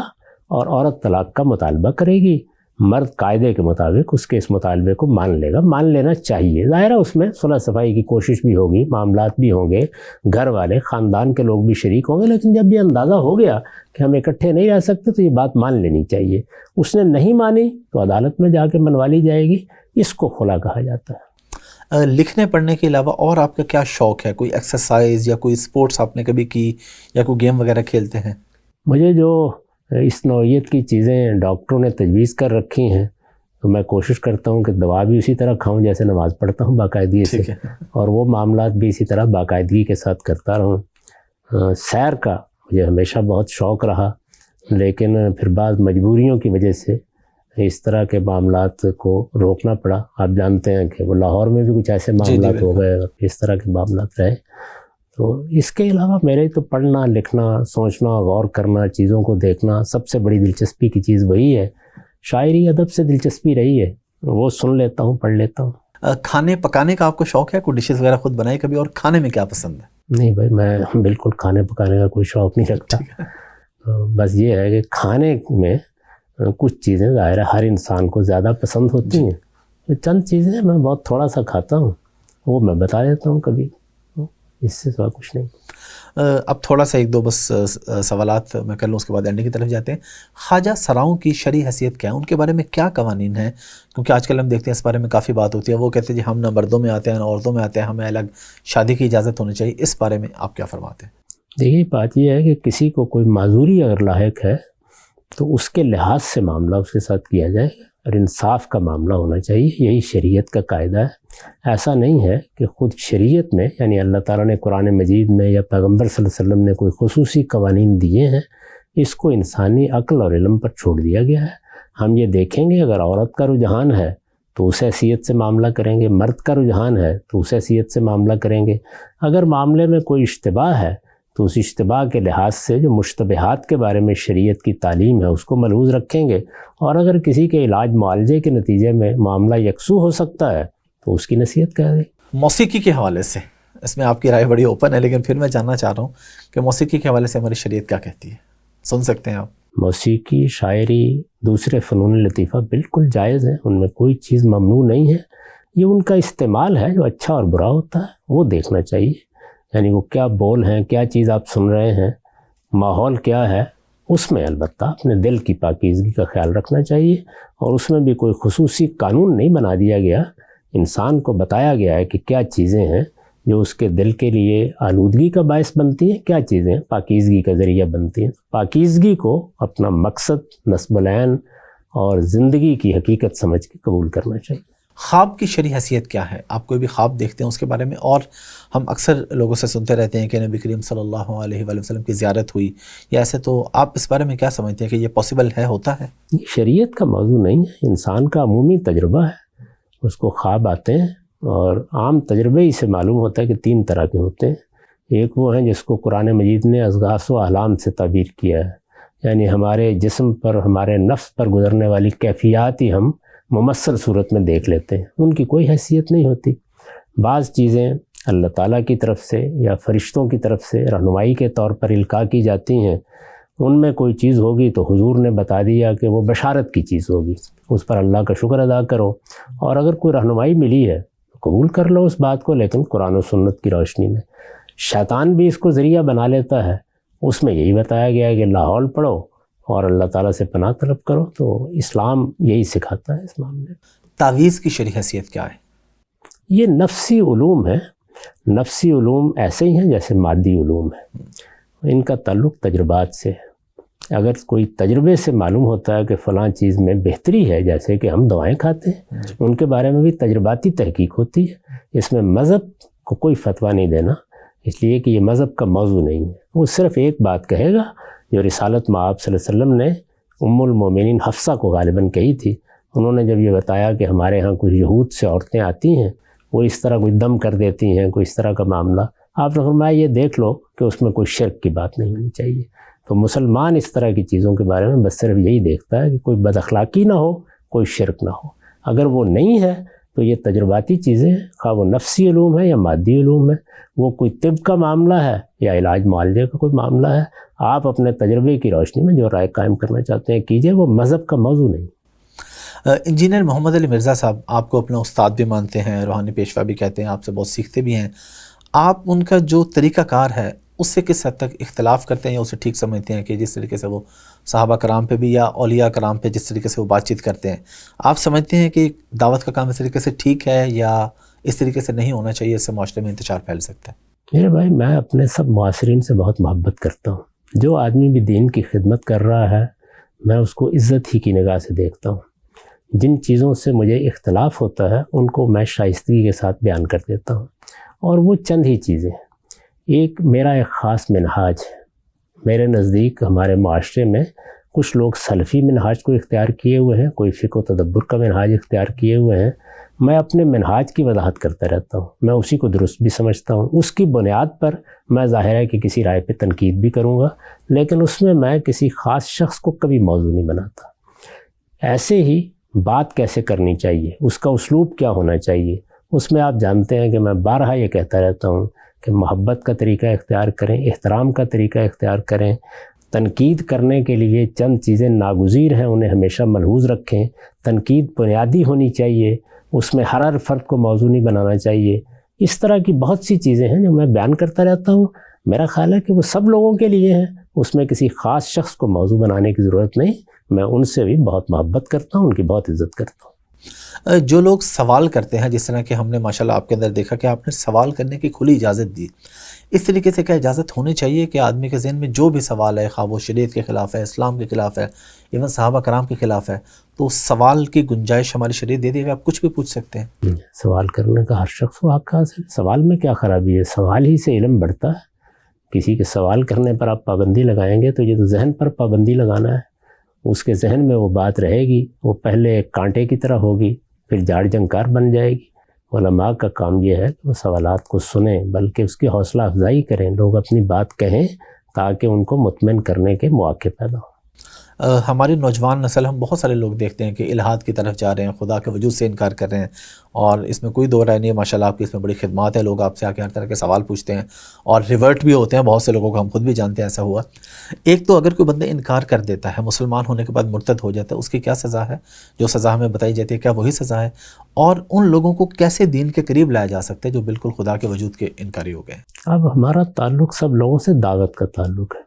اور عورت طلاق کا مطالبہ کرے گی. مرد قاعدے کے مطابق اس کے اس مطالبے کو مان لے گا، مان لینا چاہیے. ظاہر ہے اس میں صلح صفائی کی کوشش بھی ہوگی، معاملات بھی ہوں گے، گھر والے خاندان کے لوگ بھی شریک ہوں گے، لیکن جب یہ اندازہ ہو گیا کہ ہم اکٹھے نہیں رہ سکتے تو یہ بات مان لینی چاہیے. اس نے نہیں مانی تو عدالت میں جا کے منوا لی جائے گی. اس کو خلا کہا جاتا ہے. لکھنے پڑھنے کے علاوہ اور آپ کا کیا شوق ہے؟ کوئی ایکسرسائز یا کوئی سپورٹس آپ نے کبھی کی یا کوئی گیم وغیرہ کھیلتے ہیں؟ مجھے جو اس نوعیت کی چیزیں ڈاکٹروں نے تجویز کر رکھی ہیں تو میں کوشش کرتا ہوں کہ دوا بھی اسی طرح کھاؤں جیسے نماز پڑھتا ہوں باقاعدگی سے، اور وہ معاملات بھی اسی طرح باقاعدگی کے ساتھ کرتا رہوں. سیر کا مجھے ہمیشہ بہت شوق رہا، لیکن پھر بعض مجبوریوں کی وجہ سے اس طرح کے معاملات کو روکنا پڑا. آپ جانتے ہیں کہ وہ لاہور میں بھی کچھ ایسے معاملات ہو گئے اور اس طرح کے معاملات رہے. تو اس کے علاوہ میرے تو پڑھنا، لکھنا، سوچنا، غور کرنا، چیزوں کو دیکھنا سب سے بڑی دلچسپی کی چیز وہی ہے. شاعری ادب سے دلچسپی رہی ہے، وہ سن لیتا ہوں، پڑھ لیتا ہوں. کھانے پکانے کا آپ کو شوق ہے؟ کوئی ڈشز وغیرہ خود بنائی کبھی؟ اور کھانے میں کیا پسند ہے؟ نہیں بھائی، میں بالکل کھانے پکانے کا کوئی شوق نہیں رکھتا. بس یہ ہے کہ کھانے میں کچھ چیزیں ظاہر ہے ہر انسان کو زیادہ پسند ہوتی ہیں. چند چیزیں میں بہت تھوڑا سا کھاتا ہوں، وہ میں بتا دیتا ہوں کبھی، اس سے سوا کچھ نہیں. اب تھوڑا سا ایک دو بس سوالات میں کر لوں، اس کے بعد اینڈنگ کی طرف جاتے ہیں. خواجہ سراؤں کی شرعی حیثیت کیا ہے؟ ان کے بارے میں کیا قوانین ہیں؟ کیونکہ آج کل ہم دیکھتے ہیں اس بارے میں کافی بات ہوتی ہے. وہ کہتے ہیں جی ہم نہ مردوں میں آتے ہیں نہ عورتوں میں آتے ہیں، ہمیں الگ شادی کی اجازت ہونی چاہیے. اس بارے میں آپ کیا فرماتے ہیں؟ دیکھیے بات یہ ہے کہ کسی کو کوئی معذوری اگر لاحق ہے تو اس کے لحاظ سے معاملہ اس کے ساتھ کیا جائے اور انصاف کا معاملہ ہونا چاہیے. یہی شریعت کا قاعدہ ہے. ایسا نہیں ہے کہ خود شریعت میں، یعنی اللہ تعالیٰ نے قرآن مجید میں یا پیغمبر صلی اللہ علیہ وسلم نے کوئی خصوصی قوانین دیے ہیں، اس کو انسانی عقل اور علم پر چھوڑ دیا گیا ہے. ہم یہ دیکھیں گے اگر عورت کا رجحان ہے تو اس حیثیت سے معاملہ کریں گے، مرد کا رجحان ہے تو اس حیثیت سے معاملہ کریں گے. اگر معاملے میں کوئی اشتباہ ہے تو اس اشتباہ کے لحاظ سے جو مشتبہات کے بارے میں شریعت کی تعلیم ہے اس کو ملحوظ رکھیں گے. اور اگر کسی کے علاج معالجے کے نتیجے میں معاملہ یکسو ہو سکتا ہے تو اس کی نصیحت کریں گے. موسیقی کے حوالے سے اس میں آپ کی رائے بڑی اوپن ہے، لیکن پھر میں جاننا چاہ رہا ہوں کہ موسیقی کے حوالے سے ہماری شریعت کیا کہتی ہے؟ سن سکتے ہیں آپ؟ موسیقی، شاعری، دوسرے فنون لطیفہ بالکل جائز ہیں، ان میں کوئی چیز ممنوع نہیں ہے. یہ ان کا استعمال ہے جو اچھا اور برا ہوتا ہے وہ دیکھنا چاہیے. یعنی وہ کیا بول ہیں، کیا چیز آپ سن رہے ہیں، ماحول کیا ہے، اس میں البتہ اپنے دل کی پاکیزگی کا خیال رکھنا چاہیے. اور اس میں بھی کوئی خصوصی قانون نہیں بنا دیا گیا. انسان کو بتایا گیا ہے کہ کیا چیزیں ہیں جو اس کے دل کے لیے آلودگی کا باعث بنتی ہیں، کیا چیزیں پاکیزگی کا ذریعہ بنتی ہیں. پاکیزگی کو اپنا مقصد، نصب العین اور زندگی کی حقیقت سمجھ کے قبول کرنا چاہیے. خواب کی شرعی حیثیت کیا ہے؟ آپ کوئی بھی خواب دیکھتے ہیں اس کے بارے میں؟ اور ہم اکثر لوگوں سے سنتے رہتے ہیں کہ نبی کریم صلی اللہ علیہ وآلہ وسلم کی زیارت ہوئی یا ایسے، تو آپ اس بارے میں کیا سمجھتے ہیں کہ یہ پاسبل ہے، ہوتا ہے؟ یہ شریعت کا موضوع نہیں ہے، انسان کا عمومی تجربہ ہے. اس کو خواب آتے ہیں اور عام تجربے ہی سے معلوم ہوتا ہے کہ 3 طرح کے ہوتے ہیں. ایک وہ ہیں جس کو قرآن مجید نے اضغاث و احلام سے تعبیر کیا ہے، یعنی ہمارے جسم پر، ہمارے نفس پر گزرنے والی کیفیات ہی ہم ممثل صورت میں دیکھ لیتے ہیں، ان کی کوئی حیثیت نہیں ہوتی. بعض چیزیں اللہ تعالیٰ کی طرف سے یا فرشتوں کی طرف سے رہنمائی کے طور پر القاء کی جاتی ہیں. ان میں کوئی چیز ہوگی تو حضور نے بتا دیا کہ وہ بشارت کی چیز ہوگی، اس پر اللہ کا شکر ادا کرو. اور اگر کوئی رہنمائی ملی ہے تو قبول کر لو اس بات کو، لیکن قرآن و سنت کی روشنی میں. شیطان بھی اس کو ذریعہ بنا لیتا ہے. اس میں یہی بتایا گیا ہے کہ لاحول پڑھو اور اللہ تعالیٰ سے پناہ طلب کرو. تو اسلام یہی سکھاتا ہے. اسلام نے تعویذ کی شرعی حیثیت کیا ہے؟ یہ نفسی علوم ہے. نفسی علوم ایسے ہی ہیں جیسے مادی علوم ہے. ان کا تعلق تجربات سے ہے. اگر کوئی تجربے سے معلوم ہوتا ہے کہ فلاں چیز میں بہتری ہے، جیسے کہ ہم دوائیں کھاتے ہیں، ان کے بارے میں بھی تجرباتی تحقیق ہوتی ہے. اس میں مذہب کو کوئی فتویٰ نہیں دینا، اس لیے کہ یہ مذہب کا موضوع نہیں ہے. وہ صرف ایک بات کہے گا جو رسالت مآب صلی اللہ علیہ وسلم نے ام المومنین حفصہ کو غالباً کہی تھی. انہوں نے جب یہ بتایا کہ ہمارے ہاں کچھ یہود سے عورتیں آتی ہیں، وہ اس طرح کوئی دم کر دیتی ہیں، کوئی اس طرح کا معاملہ، آپ نے فرمایا یہ دیکھ لو کہ اس میں کوئی شرک کی بات نہیں ہونی چاہیے. تو مسلمان اس طرح کی چیزوں کے بارے میں بس صرف یہی دیکھتا ہے کہ کوئی بد اخلاقی نہ ہو، کوئی شرک نہ ہو. اگر وہ نہیں ہے تو یہ تجرباتی چیزیں ہیں، خواہ وہ نفسی علوم ہے یا مادی علوم ہے، وہ کوئی طب کا معاملہ ہے یا علاج معالجے کا کوئی معاملہ ہے، آپ اپنے تجربے کی روشنی میں جو رائے قائم کرنا چاہتے ہیں کیجئے. وہ مذہب کا موضوع نہیں. انجینئر محمد علی مرزا صاحب آپ کو اپنا استاد بھی مانتے ہیں، روحانی پیشوا بھی کہتے ہیں، آپ سے بہت سیکھتے بھی ہیں. آپ ان کا جو طریقہ کار ہے اس سے کس حد تک اختلاف کرتے ہیں یا اسے ٹھیک سمجھتے ہیں کہ جس طریقے سے وہ صحابہ کرام پہ بھی یا اولیاء کرام پہ جس طریقے سے وہ بات چیت کرتے ہیں، آپ سمجھتے ہیں کہ دعوت کا کام اس طریقے سے ٹھیک ہے یا اس طریقے سے نہیں ہونا چاہیے، اس سے معاشرے میں انتشار پھیل سکتا ہے؟ میرے بھائی، میں اپنے سب معاصرین سے بہت محبت کرتا ہوں. جو آدمی بھی دین کی خدمت کر رہا ہے میں اس کو عزت ہی کی نگاہ سے دیکھتا ہوں. جن چیزوں سے مجھے اختلاف ہوتا ہے ان کو میں شائستگی کے ساتھ بیان کر دیتا ہوں، اور وہ چند ہی چیزیں ہیں. میرا ایک خاص منہاج ہے. میرے نزدیک ہمارے معاشرے میں کچھ لوگ سلفی منہاج کو اختیار کیے ہوئے ہیں، کوئی فقہ و تدبر کا منہاج اختیار کیے ہوئے ہیں. میں اپنے منہاج کی وضاحت کرتا رہتا ہوں. میں اسی کو درست بھی سمجھتا ہوں. اس کی بنیاد پر میں ظاہر ہے کہ کسی رائے پہ تنقید بھی کروں گا، لیکن اس میں کسی خاص شخص کو کبھی موضوع نہیں بناتا. ایسے ہی بات کیسے کرنی چاہیے، اس کا اسلوب کیا ہونا چاہیے، اس میں آپ جانتے ہیں کہ میں بارہا یہ کہتا رہتا ہوں کہ محبت کا طریقہ اختیار کریں، احترام کا طریقہ اختیار کریں. تنقید کرنے کے لیے چند چیزیں ناگزیر ہیں، انہیں ہمیشہ ملحوظ رکھیں. تنقید بنیادی ہونی چاہیے، اس میں ہر فرد کو موضوع نہیں بنانا چاہیے. اس طرح کی بہت سی چیزیں ہیں جو میں بیان کرتا رہتا ہوں. میرا خیال ہے کہ وہ سب لوگوں کے لیے ہیں، اس میں کسی خاص شخص کو موضوع بنانے کی ضرورت نہیں. میں ان سے بھی بہت محبت کرتا ہوں، ان کی بہت عزت کرتا ہوں. جو لوگ سوال کرتے ہیں، جس طرح کہ ہم نے ماشاءاللہ آپ کے اندر دیکھا کہ آپ نے سوال کرنے کی کھلی اجازت دی، اس طریقے سے کیا اجازت ہونی چاہیے کہ آدمی کے ذہن میں جو بھی سوال ہے، خواہ وہ شریعت کے خلاف ہے، اسلام کے خلاف ہے، ایون صحابہ کرام کے خلاف ہے، تو سوال کی گنجائش ہماری شریعت دے دی کہ آپ کچھ بھی پوچھ سکتے ہیں؟ سوال کرنے کا ہر شخص کو حق حاصل ہے. سوال میں کیا خرابی ہے؟ سوال ہی سے علم بڑھتا ہے. کسی کے سوال کرنے پر آپ پابندی لگائیں گے تو یہ تو ذہن پر پابندی لگانا ہے. اس کے ذہن میں وہ بات رہے گی، وہ پہلے ایک کانٹے کی طرح ہوگی، پھر جاڑ جنکار بن جائے گی. علماء کا کام یہ ہے کہ وہ سوالات کو سنیں، بلکہ اس کی حوصلہ افزائی کریں. لوگ اپنی بات کہیں تاکہ ان کو مطمئن کرنے کے مواقع پیدا ہوں. ہماری نوجوان نسل، ہم بہت سارے لوگ دیکھتے ہیں کہ الحاد کی طرف جا رہے ہیں، خدا کے وجود سے انکار کر رہے ہیں، اور اس میں کوئی دو رائے نہیں ہے. ماشاءاللہ آپ کی اس میں بڑی خدمات ہے. لوگ آپ سے آ کے ہر طرح کے سوال پوچھتے ہیں اور ریورٹ بھی ہوتے ہیں. بہت سے لوگوں کو ہم خود بھی جانتے ہیں ایسا ہوا. ایک تو اگر کوئی بندہ انکار کر دیتا ہے، مسلمان ہونے کے بعد مرتد ہو جاتا ہے، اس کی کیا سزا ہے؟ جو سزا ہمیں بتائی جاتی ہے کیا وہی سزا ہے؟ اور ان لوگوں کو کیسے دین کے قریب لایا جا سکتا ہے جو بالکل خدا کے وجود کے انکاری ہو گئے ہیں؟ اب ہمارا تعلق سب لوگوں سے دعوت کا تعلق ہے.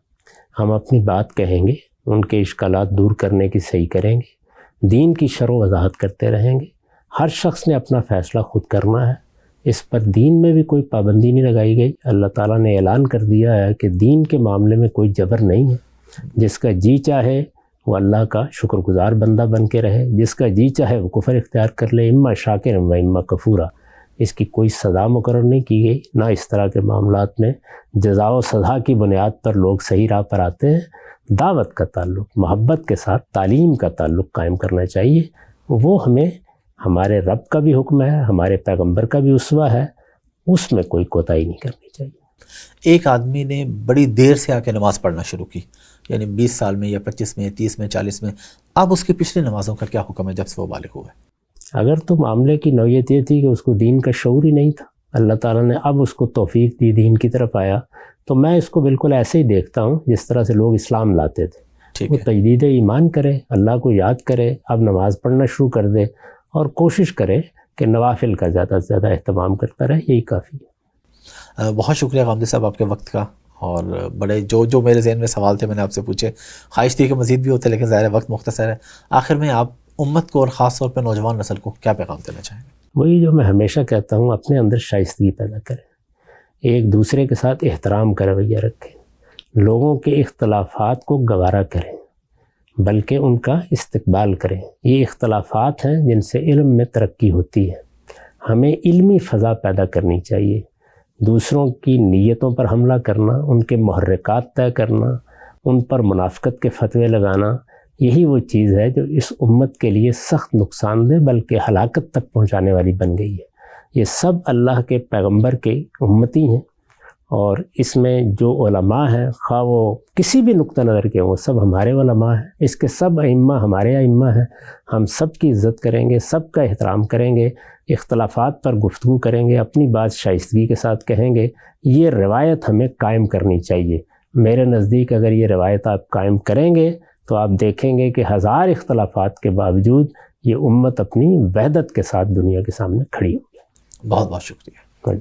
ہم اپنی بات کہیں گے، ان کے اشکالات دور کرنے کی صحیح کریں گے، دین کی شرح و وضاحت کرتے رہیں گے. ہر شخص نے اپنا فیصلہ خود کرنا ہے. اس پر دین میں بھی کوئی پابندی نہیں لگائی گئی. اللہ تعالیٰ نے اعلان کر دیا ہے کہ دین کے معاملے میں کوئی جبر نہیں ہے. جس کا جی چاہے وہ اللہ کا شکر گزار بندہ بن کے رہے، جس کا جی چاہے وہ کفر اختیار کر لے. اما شاکر و اما کفورا. اس کی کوئی سزا مقرر نہیں کی گئی. نہ اس طرح کے معاملات میں جزا و سزا کی بنیاد پر لوگ صحیح راہ پر آتے ہیں. دعوت کا تعلق محبت کے ساتھ تعلیم کا تعلق قائم کرنا چاہیے. وہ ہمیں ہمارے رب کا بھی حکم ہے، ہمارے پیغمبر کا بھی اسوہ ہے، اس میں کوئی کوتاہی نہیں کرنی چاہیے. ایک آدمی نے بڑی دیر سے آ کے نماز پڑھنا شروع کی، یعنی 20 سال میں یا 25 میں 30 میں 40 میں، اب اس کی پچھلی نمازوں کا کیا حکم ہے جب سے وہ بالغ ہوا ہے؟ اگر تو معاملے کی نوعیت یہ تھی کہ اس کو دین کا شعور ہی نہیں تھا، اللہ تعالیٰ نے اب اس کو توفیق دی، دین کی طرف آیا، تو میں اس کو بالکل ایسے ہی دیکھتا ہوں جس طرح سے لوگ اسلام لاتے تھے. وہ تجدید ایمان کرے، اللہ کو یاد کرے، اب نماز پڑھنا شروع کر دے اور کوشش کرے کہ نوافل کا زیادہ سے زیادہ اہتمام کرتا رہے. یہی کافی ہے. بہت شکریہ غامدی صاحب آپ کے وقت کا اور بڑے جو میرے ذہن میں سوال تھے میں نے آپ سے پوچھے. خواہش تھی کہ مزید بھی ہوتے لیکن ظاہر ہے وقت مختصر ہے. آخر میں آپ امت کو اور خاص طور پہ نوجوان نسل کو کیا پیغام دینا چاہیں گے؟ وہی جو میں ہمیشہ کہتا ہوں، اپنے اندر شائستگی پیدا کریں، ایک دوسرے کے ساتھ احترام کا رویہ رکھیں، لوگوں کے اختلافات کو گوارا کریں بلکہ ان کا استقبال کریں. یہ اختلافات ہیں جن سے علم میں ترقی ہوتی ہے. ہمیں علمی فضا پیدا کرنی چاہیے. دوسروں کی نیتوں پر حملہ کرنا، ان کے محرکات طے کرنا، ان پر منافقت کے فتوے لگانا، یہی وہ چیز ہے جو اس امت کے لیے سخت نقصان دہ بلکہ ہلاکت تک پہنچانے والی بن گئی ہے. یہ سب اللہ کے پیغمبر کے امتی ہیں، اور اس میں جو علماء ہیں خواہ وہ کسی بھی نقطہ نظر کے وہ سب ہمارے علماء ہیں. اس کے سب ائمہ ہمارے ائمہ ہیں. ہم سب کی عزت کریں گے، سب کا احترام کریں گے، اختلافات پر گفتگو کریں گے، اپنی بات شائستگی کے ساتھ کہیں گے. یہ روایت ہمیں قائم کرنی چاہیے. میرے نزدیک اگر یہ روایت آپ قائم کریں گے تو آپ دیکھیں گے کہ ہزار اختلافات کے باوجود یہ امت اپنی وحدت کے ساتھ دنیا کے سامنے کھڑی ہوگی. بہت بہت شکریہ.